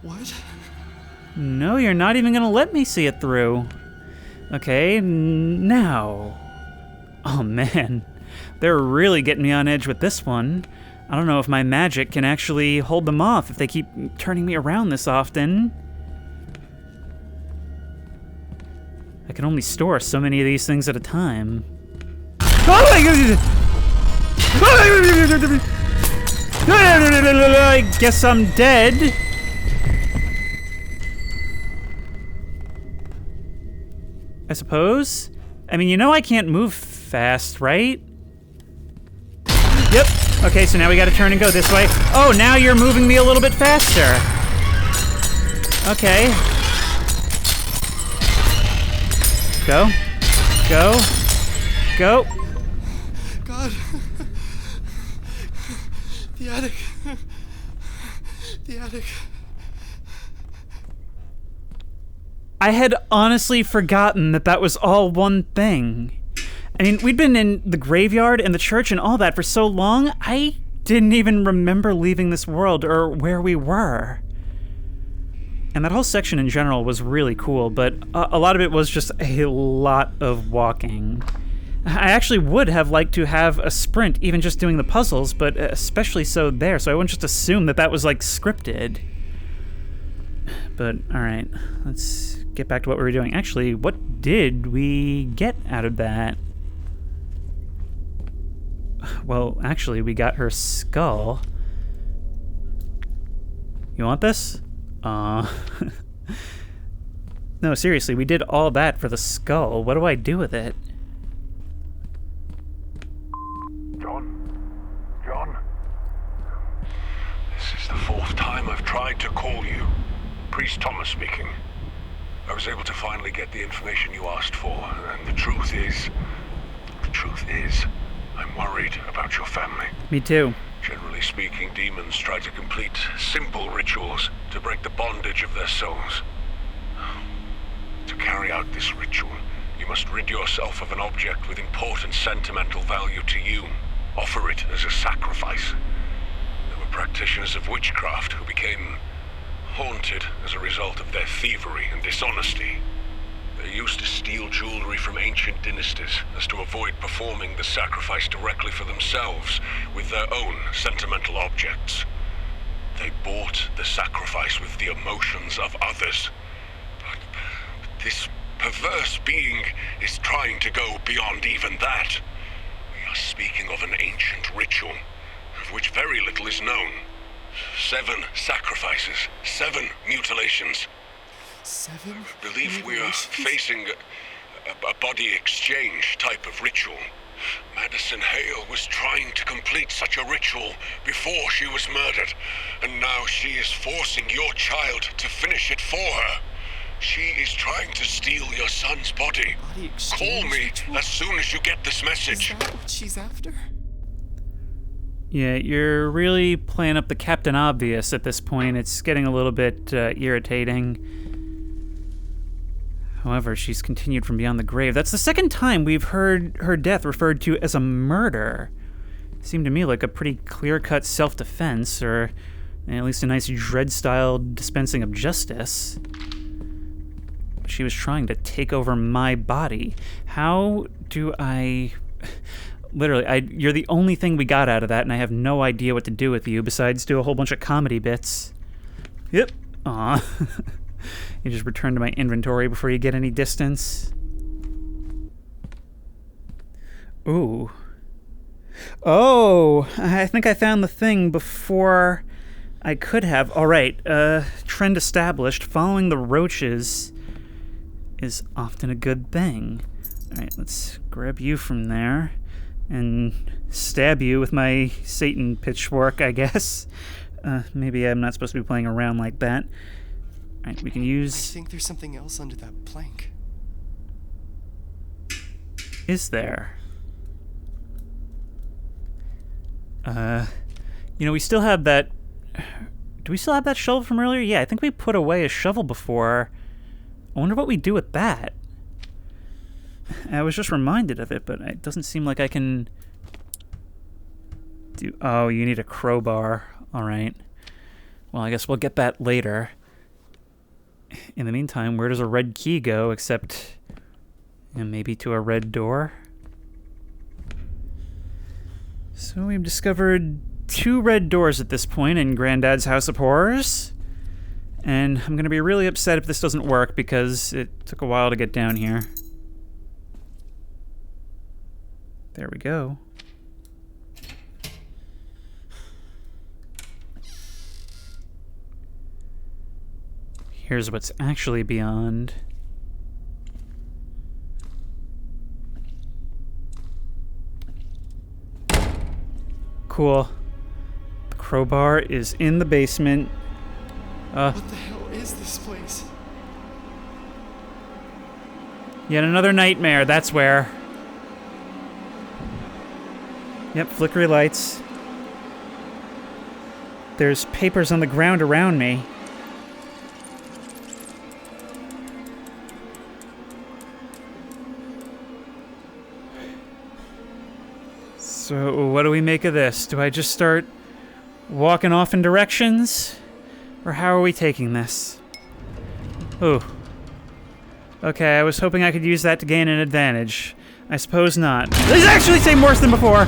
What? No, you're not even gonna let me see it through. Okay, now. Oh man, they're really getting me on edge with this one. I don't know if my magic can actually hold them off if they keep turning me around this often. I can only store so many of these things at a time. Oh my God! I guess I'm dead. I suppose? I mean, you know I can't move fast, right? Yep. Okay, so now we gotta turn and go this way. Oh, now you're moving me a little bit faster. Okay. Go. Go. Go. God. The attic. The attic. I had honestly forgotten that that was all one thing. I mean, we'd been in the graveyard and the church and all that for so long, I didn't even remember leaving this world or where we were. And that whole section in general was really cool, but a lot of it was just a lot of walking. I actually would have liked to have a sprint, even just doing the puzzles, but especially so there, so I wouldn't just assume that that was, like, scripted. But, alright, let's get back to what we were doing. Actually, what did we get out of that? Well, actually, we got her skull. You want this? No, seriously, we did all that for the skull. What do I do with it? John? This is the fourth time I've tried to call you. Priest Thomas speaking. I was able to finally get the information you asked for, and the truth is, I'm worried about your family. Me too. Generally speaking, demons try to complete simple rituals to break the bondage of their souls. To carry out this ritual, you must rid yourself of an object with important sentimental value to you. Offer it as a sacrifice. There were practitioners of witchcraft who became haunted as a result of their thievery and dishonesty. They used to steal jewelry from ancient dynasties as to avoid performing the sacrifice directly for themselves with their own sentimental objects. They bought the sacrifice with the emotions of others. But this perverse being is trying to go beyond even that. We are speaking of an ancient ritual, of which very little is known. 7 sacrifices, 7 mutilations. 7? I believe we are facing a body exchange type of ritual. Madison Hale was trying to complete such a ritual before she was murdered, and now she is forcing your child to finish it for her. She is trying to steal your son's body. Body Call exchange me ritual? as soon as you get this message. Is that what she's after? Yeah, you're really playing up the Captain Obvious at this point. It's getting a little bit irritating. However, she's continued from beyond the grave. That's the second time we've heard her death referred to as a murder. Seemed to me like a pretty clear-cut self-defense, or at least a nice Dredd-style dispensing of justice. She was trying to take over my body. How do I... Literally, you're the only thing we got out of that, and I have no idea what to do with you besides do a whole bunch of comedy bits. Yep. Aw. You just return to my inventory before you get any distance. Ooh. Oh, I think I found the thing before I could have. All right, trend established. Following the roaches is often a good thing. All right, let's grab you from there and stab you with my Satan pitchfork, I guess. Maybe I'm not supposed to be playing around like that. All right, we can use... I think there's something else under that plank. Is there? You know, we still have that... Do we still have that shovel from earlier? Yeah, I think we put away a shovel before. I wonder what we do with that. I was just reminded of it, but it doesn't seem like I can... do... Oh, you need a crowbar. All right. Well, I guess we'll get that later. In the meantime, where does a red key go except maybe to a red door? So we've discovered 2 red doors at this point in Granddad's House of Horrors. And I'm going to be really upset if this doesn't work because it took a while to get down here. There we go. Here's what's actually beyond. Cool. The crowbar is in the basement. What the hell is this place? Yet another nightmare, that's where. Yep, flickery lights. There's papers on the ground around me. So, what do we make of this? Do I just start walking off in directions? Or how are we taking this? Ooh. Okay, I was hoping I could use that to gain an advantage. I suppose not. This is actually same worse than before!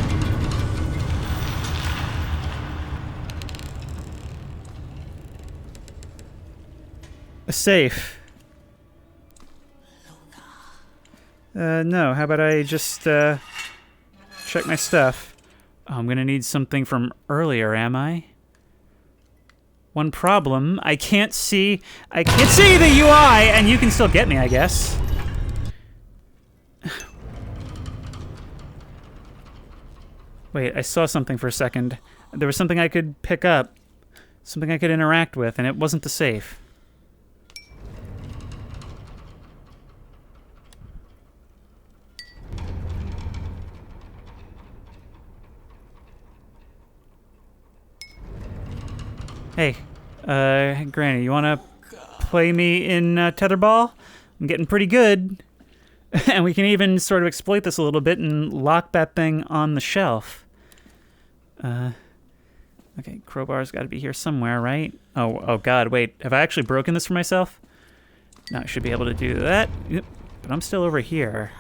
A safe. No, how about I just, check my stuff. Oh, I'm gonna need something from earlier, am I? One problem, I can't see the UI, and you can still get me, I guess. Wait, I saw something for a second. There was something I could pick up. Something I could interact with, and it wasn't the safe. Hey, Granny, you wanna play me in tetherball? I'm getting pretty good. And we can even sort of exploit this a little bit and lock that thing on the shelf. Okay, crowbar's gotta be here somewhere, right? Oh god, wait, have I actually broken this for myself? No, I should be able to do that. Yep, but I'm still over here.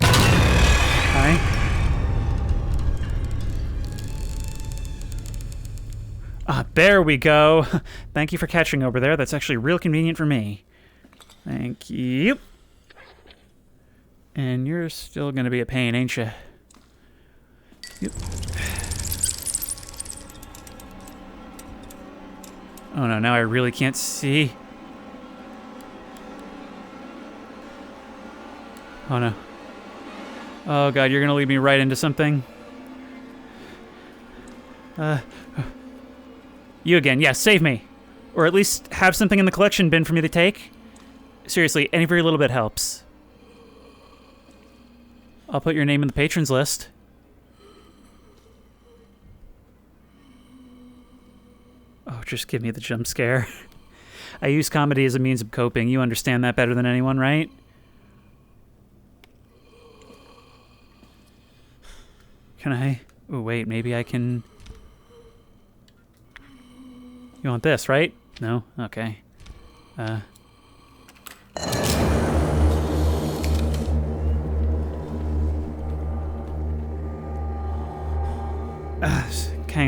Hi. Ah, there we go. Thank you for catching over there. That's actually real convenient for me. Thank you. And you're still gonna be a pain, ain't you? Yep. Oh no, now I really can't see. Oh no. Oh god, you're gonna lead me right into something. You again, yeah, save me. Or at least have something in the collection bin for me to take. Seriously, any very little bit helps. I'll put your name in the patrons list. Oh, just give me the jump scare. I use comedy as a means of coping. You understand that better than anyone, right? Can I... Oh, wait, maybe I can... You want this, right? No? Okay. Hang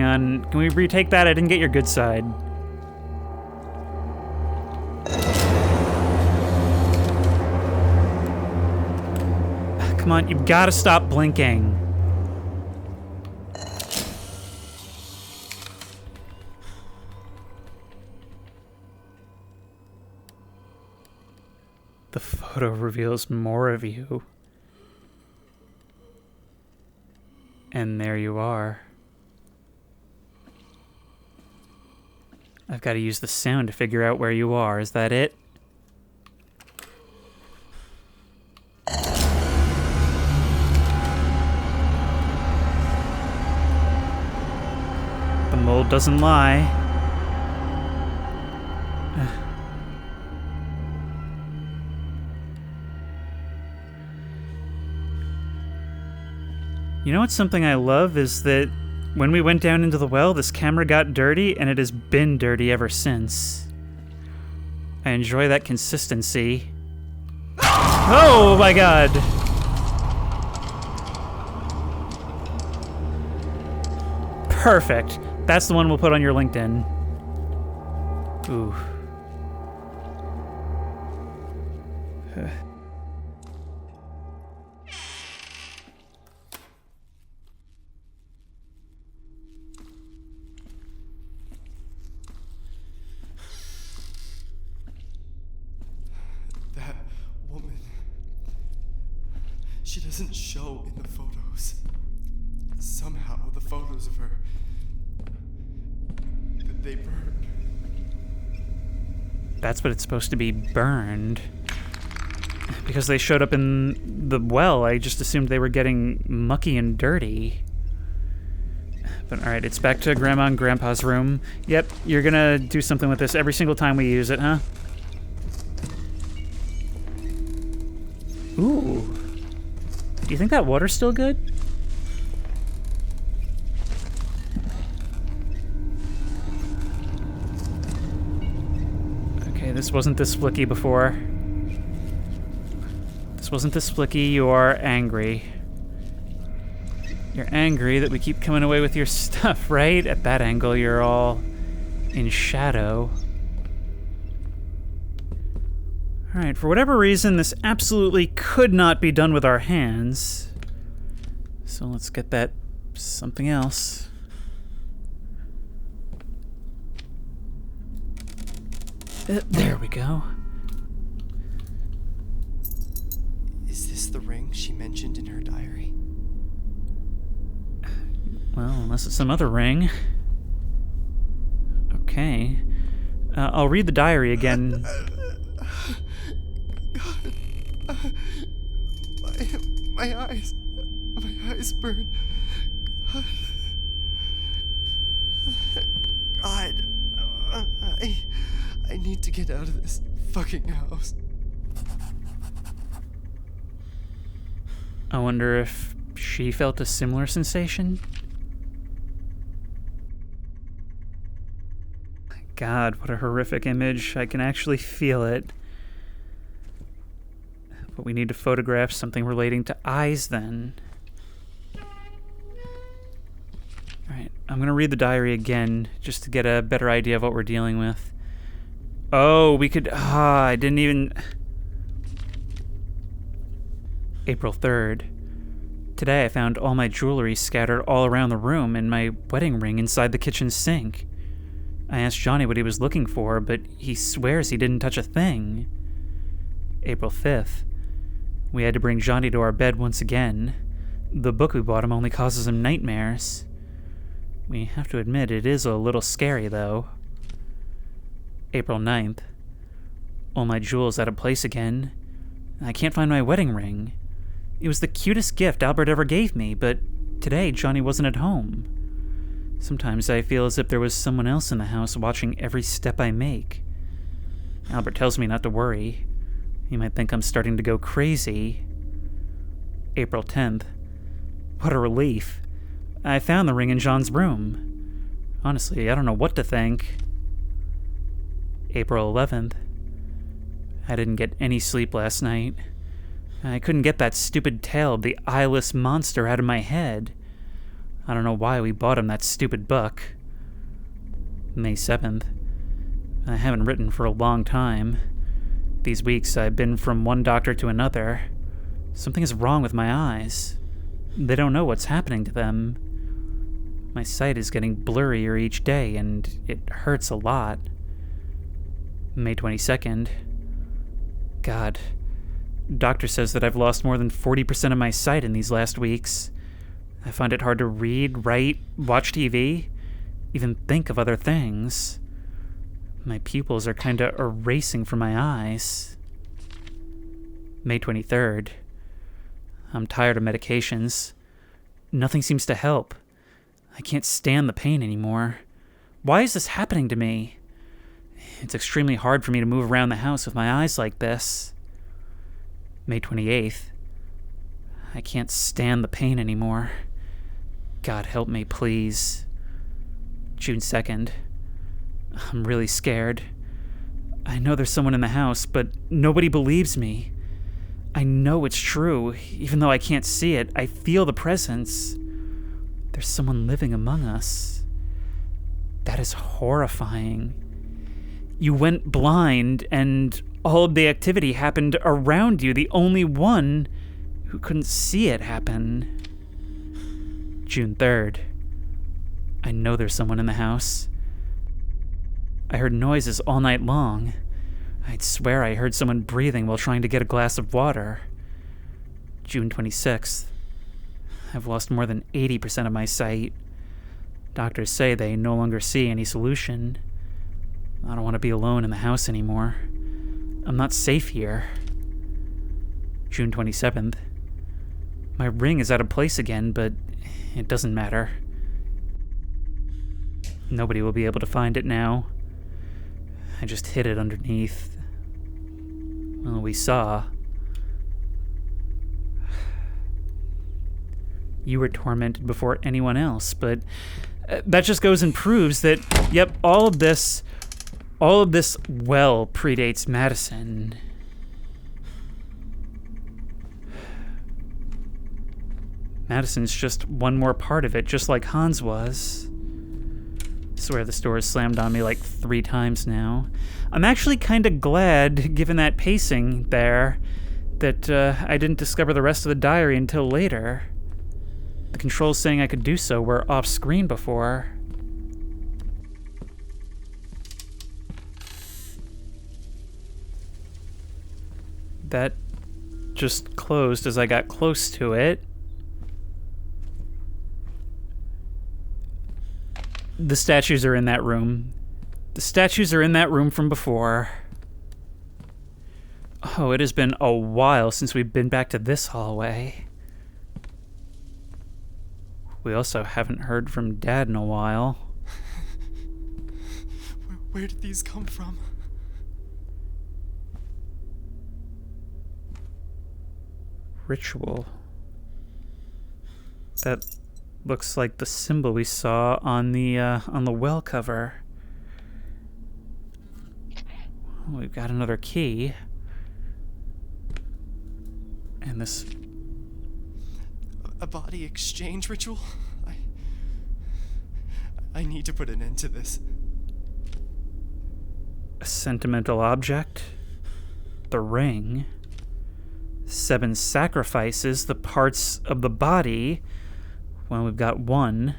on. Can we retake that? I didn't get your good side. Come on, you've got to stop blinking. The photo reveals more of you. And there you are. I've got to use the sound to figure out where you are. Is that it? The mold doesn't lie. You know what's something I love is that when we went down into the well, this camera got dirty, and it has been dirty ever since. I enjoy that consistency. Oh my god! Perfect. That's the one we'll put on your LinkedIn. Ooh. That woman. She doesn't show in the photos. Somehow the photos of her, they burned. That's what it's supposed to be, burned. Because they showed up in the well, I just assumed they were getting mucky and dirty. But alright, it's back to Grandma and Grandpa's room. Yep, you're gonna do something with this every single time we use it, huh? Ooh. Do you think that water's still good? Okay, this wasn't this flicky before. This wasn't this flicky. You are angry. You're angry that we keep coming away with your stuff, right? At that angle, you're all in shadow. Alright, for whatever reason, this absolutely could not be done with our hands. So let's get that something else. There we go. Is this the ring she mentioned in her diary? Well, unless it's some other ring. Okay. I'll read the diary again. God. My eyes burn. God. I need to get out of this fucking house. I wonder if she felt a similar sensation? God, what a horrific image. I can actually feel it. But we need to photograph something relating to eyes then. Alright, I'm gonna read the diary again just to get a better idea of what we're dealing with. Oh, we could... I didn't even... April 3rd. Today I found all my jewelry scattered all around the room and my wedding ring inside the kitchen sink. I asked Johnny what he was looking for, but he swears he didn't touch a thing. April 5th. We had to bring Johnny to our bed once again. The book we bought him only causes him nightmares. We have to admit it is a little scary, though. April 9th. All my jewels out of place again. I can't find my wedding ring. It was the cutest gift Albert ever gave me, but today Johnny wasn't at home. Sometimes I feel as if there was someone else in the house watching every step I make. Albert tells me not to worry. He might think I'm starting to go crazy. April 10th. What a relief. I found the ring in Jean's room. Honestly, I don't know what to think. April 11th. I didn't get any sleep last night. I couldn't get that stupid tale of the eyeless monster out of my head. I don't know why we bought him that stupid book. May 7th. I haven't written for a long time. These weeks I've been from one doctor to another. Something is wrong with my eyes. They don't know what's happening to them. My sight is getting blurrier each day, and it hurts a lot. May 22nd. God. Doctor says that I've lost more than 40% of my sight in these last weeks. I find it hard to read, write, watch TV, even think of other things. My pupils are kinda erasing from my eyes. May 23rd. I'm tired of medications. Nothing seems to help. I can't stand the pain anymore. Why is this happening to me? It's extremely hard for me to move around the house with my eyes like this. May 28th. I can't stand the pain anymore. God help me, please. June 2nd. I'm really scared. I know there's someone in the house, but nobody believes me. I know it's true. Even though I can't see it, I feel the presence. There's someone living among us. That is horrifying. You went blind, and all of the activity happened around you, the only one who couldn't see it happen. June 3rd. I know there's someone in the house. I heard noises all night long. I'd swear I heard someone breathing while trying to get a glass of water. June 26th. I've lost more than 80% of my sight. Doctors say they no longer see any solution. I don't want to be alone in the house anymore. I'm not safe here. June 27th. My ring is out of place again, but it doesn't matter. Nobody will be able to find it now. I just hid it underneath. Well, we saw. You were tormented before anyone else, but that just goes and proves that, yep, all of this well predates Madison. Madison's just one more part of it, just like Hans was. I swear the door has slammed on me like 3 times now. I'm actually kind of glad, given that pacing there, that I didn't discover the rest of the diary until later. The controls saying I could do so were off-screen before. That just closed as I got close to it. The statues are in that room. The statues are in that room from before. Oh, it has been a while since we've been back to this hallway. We also haven't heard from Dad in a while. Where did these come from? Ritual. That looks like the symbol we saw on the well cover. Oh, we've got another key. And this... A body exchange ritual? I need to put an end to this. A sentimental object. The ring. 7 sacrifices, the parts of the body. Well, we've got 1.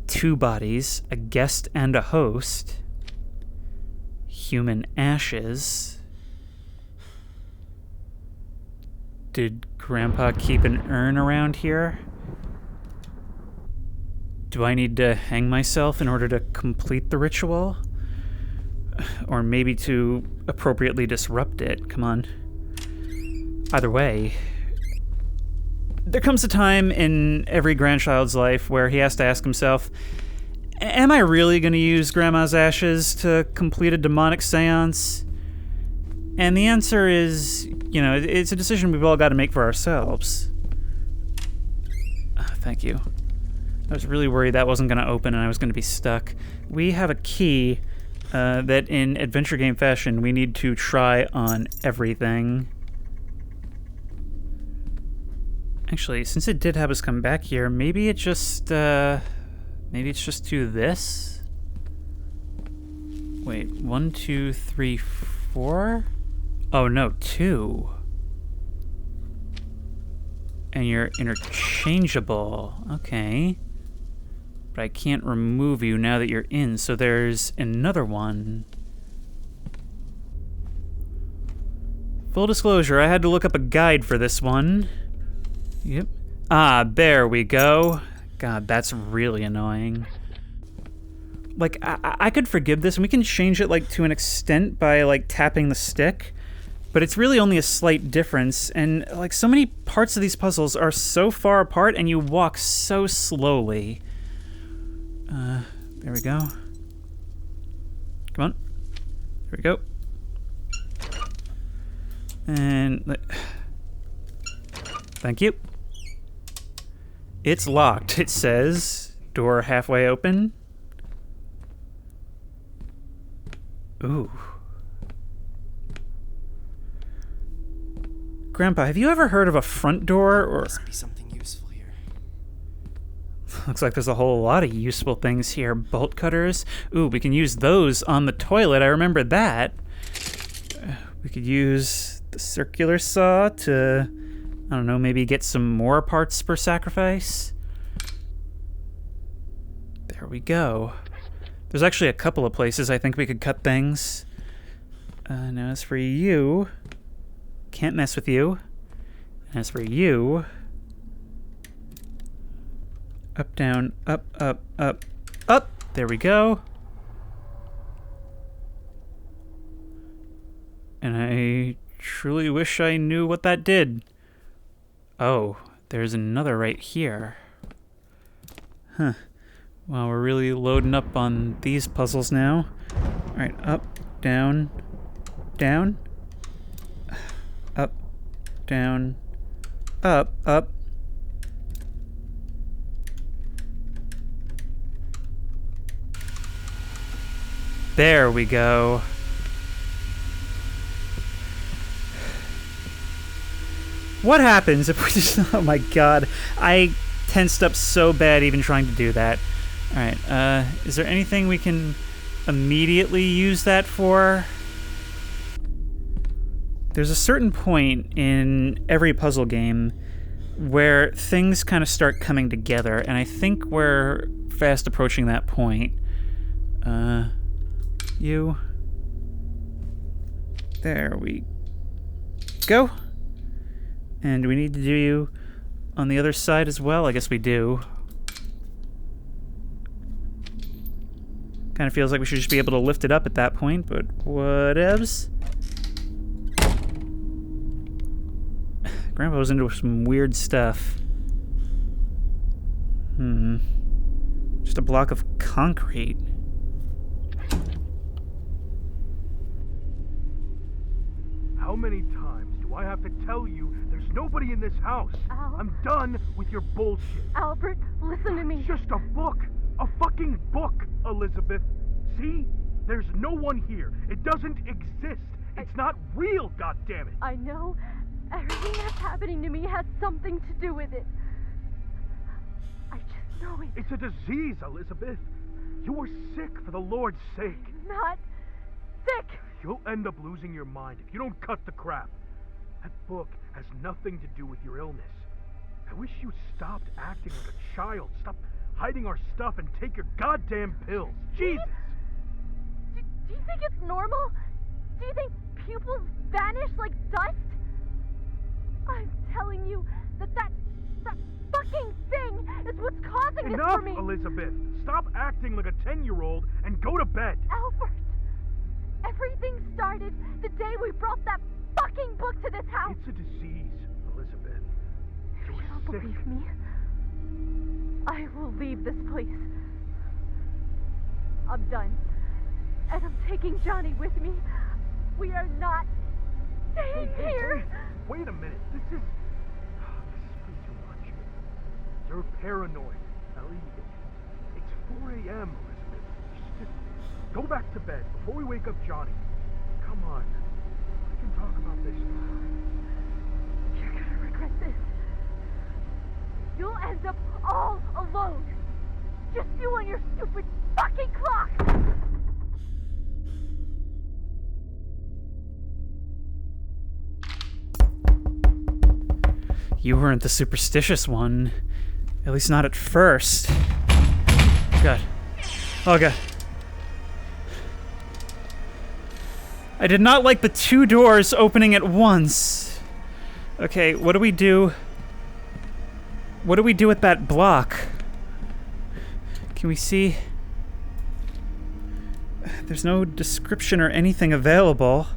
2 bodies, a guest and a host. Human ashes. Did Grandpa keep an urn around here? Do I need to hang myself in order to complete the ritual? Or maybe to appropriately disrupt it? Come on. Either way, there comes a time in every grandchild's life where he has to ask himself, am I really going to use Grandma's ashes to complete a demonic seance? And the answer is, you know, it's a decision we've all got to make for ourselves. Thank you. I was really worried that wasn't going to open and I was going to be stuck. We have a key that in adventure game fashion we need to try on everything. Actually, since it did have us come back here, maybe it's just to this? Wait, 1, 2, 3, 4? Oh no, 2. And you're interchangeable. Okay. But I can't remove you now that you're in, so there's another one. Full disclosure, I had to look up a guide for this one. Yep. Ah, there we go. God, that's really annoying. Like, I could forgive this, and we can change it, like, to an extent by, like, tapping the stick. But it's really only a slight difference, and, like, so many parts of these puzzles are so far apart, and you walk so slowly. There we go. Come on. There we go. And... thank you. It's locked, it says. Door halfway open. Ooh. Grandpa, have you ever heard of a front door or... Must be something useful here. Looks like there's a whole lot of useful things here. Bolt cutters. Ooh, we can use those on the toilet. I remember that. We could use the circular saw to... I don't know, maybe get some more parts per sacrifice. There we go. There's actually a couple of places I think we could cut things. Now as for you, can't mess with you. As for you, up, down, up, up, up, up. There we go. And I truly wish I knew what that did. Oh, there's another right here. Huh. Well, we're really loading up on these puzzles now. Alright, up, down, down, up, down, up, up. There we go. What happens if we just... oh my god. I tensed up so bad even trying to do that. Alright, is there anything we can immediately use that for? There's a certain point in every puzzle game where things kind of start coming together, and I think we're fast approaching that point. You. There we go. And do we need to do you on the other side as well? I guess we do. Kind of feels like we should just be able to lift it up at that point, but whatevs. Grandpa was into some weird stuff. Just a block of concrete. How many times do I have to tell you there's nobody in this house? Al. I'm done with your bullshit. Albert, listen to me. It's just a book. A fucking book, Elizabeth. See? There's no one here. It doesn't exist. It's not real, goddammit. I know. Everything that's happening to me has something to do with it. I just know it. It's a disease, Elizabeth. You were sick, for the Lord's sake. Not sick. You'll end up losing your mind if you don't cut the crap. That book has nothing to do with your illness. I wish you stopped acting like a child. Stop hiding our stuff and take your goddamn pills. Jesus! Do you think it's normal? Do you think pupils vanish like dust? I'm telling you that fucking thing is what's causing this for me. Enough, Elizabeth! Stop acting like a 10-year-old and go to bed. Albert, everything started the day we brought that fucking book to this house. It's a disease, Elizabeth. You don't You're sick. believe me? I will leave this place. I'm done. And I'm taking Johnny with me. We are not staying here. Hey, wait a minute. This is way too much. You're paranoid, Ellie. It's 4 a.m., Elizabeth. Just go back to bed before we wake up Johnny. Come on. We can talk about this tomorrow. You're gonna regret this. You'll end up all alone. Just you on your stupid fucking clock! You weren't the superstitious one. At least not at first. God. Oh, God. I did not like the 2 doors opening at once. Okay, what do we do? What do we do with that block? Can we see? There's no description or anything available.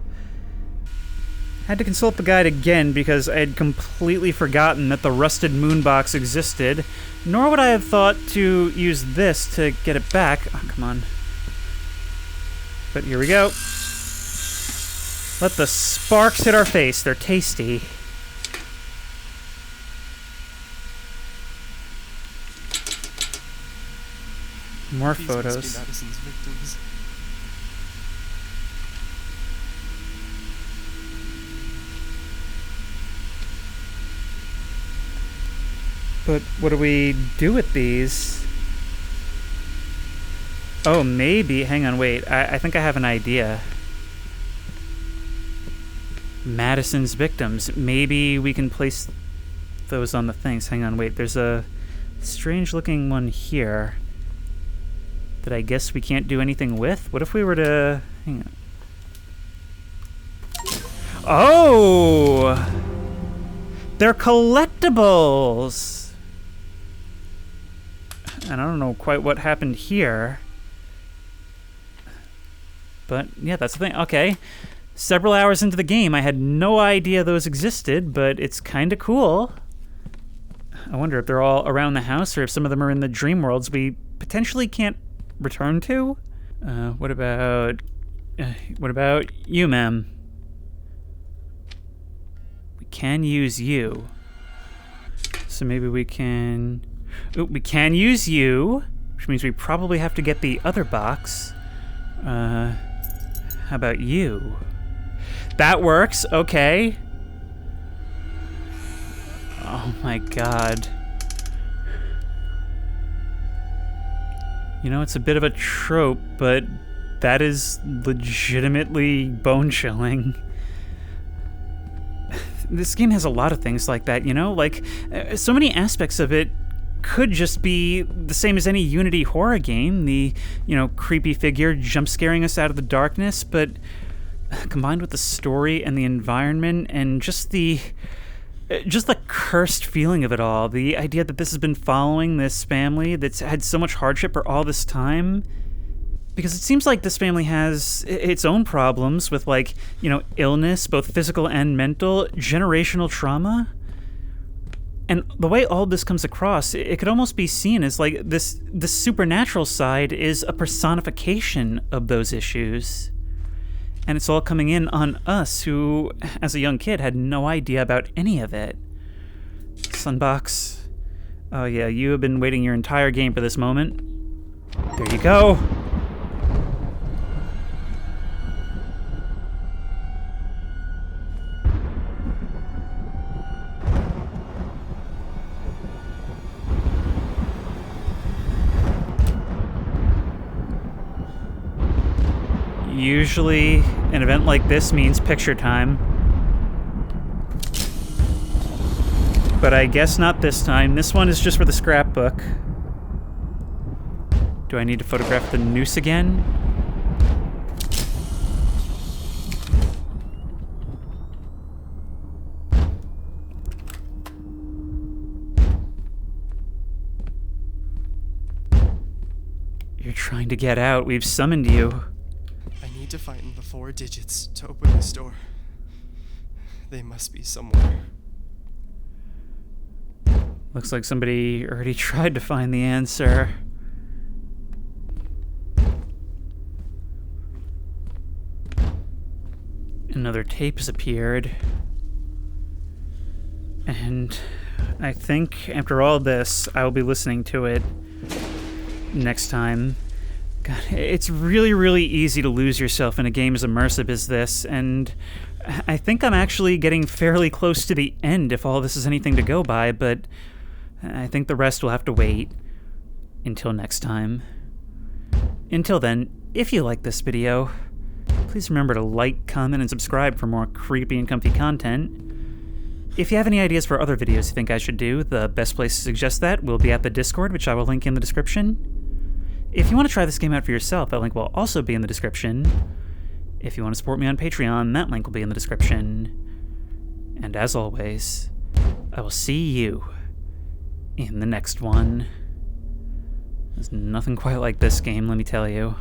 Had to consult the guide again because I had completely forgotten that the rusted moon box existed, nor would I have thought to use this to get it back. Oh, come on. But here we go. Let the sparks hit our face. They're tasty. More These photos. must be Madison's victims. But what do we do with these? Oh, maybe. Hang on, wait. I think I have an idea. Madison's victims. Maybe we can place those on the things. Hang on, wait. There's a strange looking one here that I guess we can't do anything with. What if we were to... Hang on. Oh! They're collectibles! And I don't know quite what happened here. But, yeah, that's the thing. Okay. Several hours into the game, I had no idea those existed, but it's kind of cool. I wonder if they're all around the house or if some of them are in the dream worlds we potentially can't return to. What about you, ma'am? We can use you. So maybe we can... Ooh, we can use you, which means we probably have to get the other box. How about you? That works, okay. Oh my god. You know, it's a bit of a trope, but that is legitimately bone-chilling. This game has a lot of things like that, you know? Like, so many aspects of it could just be the same as any Unity horror game. The, you know, creepy figure jump scaring us out of the darkness, but combined with the story and the environment and just the cursed feeling of it all, the idea that this has been following this family that's had so much hardship for all this time. Because it seems like this family has its own problems with, like, you know, illness, both physical and mental, generational trauma. And the way all this comes across, it could almost be seen as like the supernatural side is a personification of those issues. And it's all coming in on us who, as a young kid, had no idea about any of it. Sunbox. Oh yeah, you have been waiting your entire game for this moment. There you go. Usually, an event like this means picture time. But I guess not this time. This one is just for the scrapbook. Do I need to photograph the noose again? You're trying to get out. We've summoned you. I need to find the 4 digits to open this door. They must be somewhere. Looks like somebody already tried to find the answer. Another tape has appeared. And I think after all this, I will be listening to it next time. God, it's really, really easy to lose yourself in a game as immersive as this, and I think I'm actually getting fairly close to the end if all this is anything to go by, but I think the rest will have to wait until next time. Until then, if you like this video, please remember to like, comment, and subscribe for more creepy and comfy content. If you have any ideas for other videos you think I should do, the best place to suggest that will be at the Discord, which I will link in the description. If you want to try this game out for yourself, that link will also be in the description. If you want to support me on Patreon, that link will be in the description. And as always, I will see you in the next one. There's nothing quite like this game, let me tell you.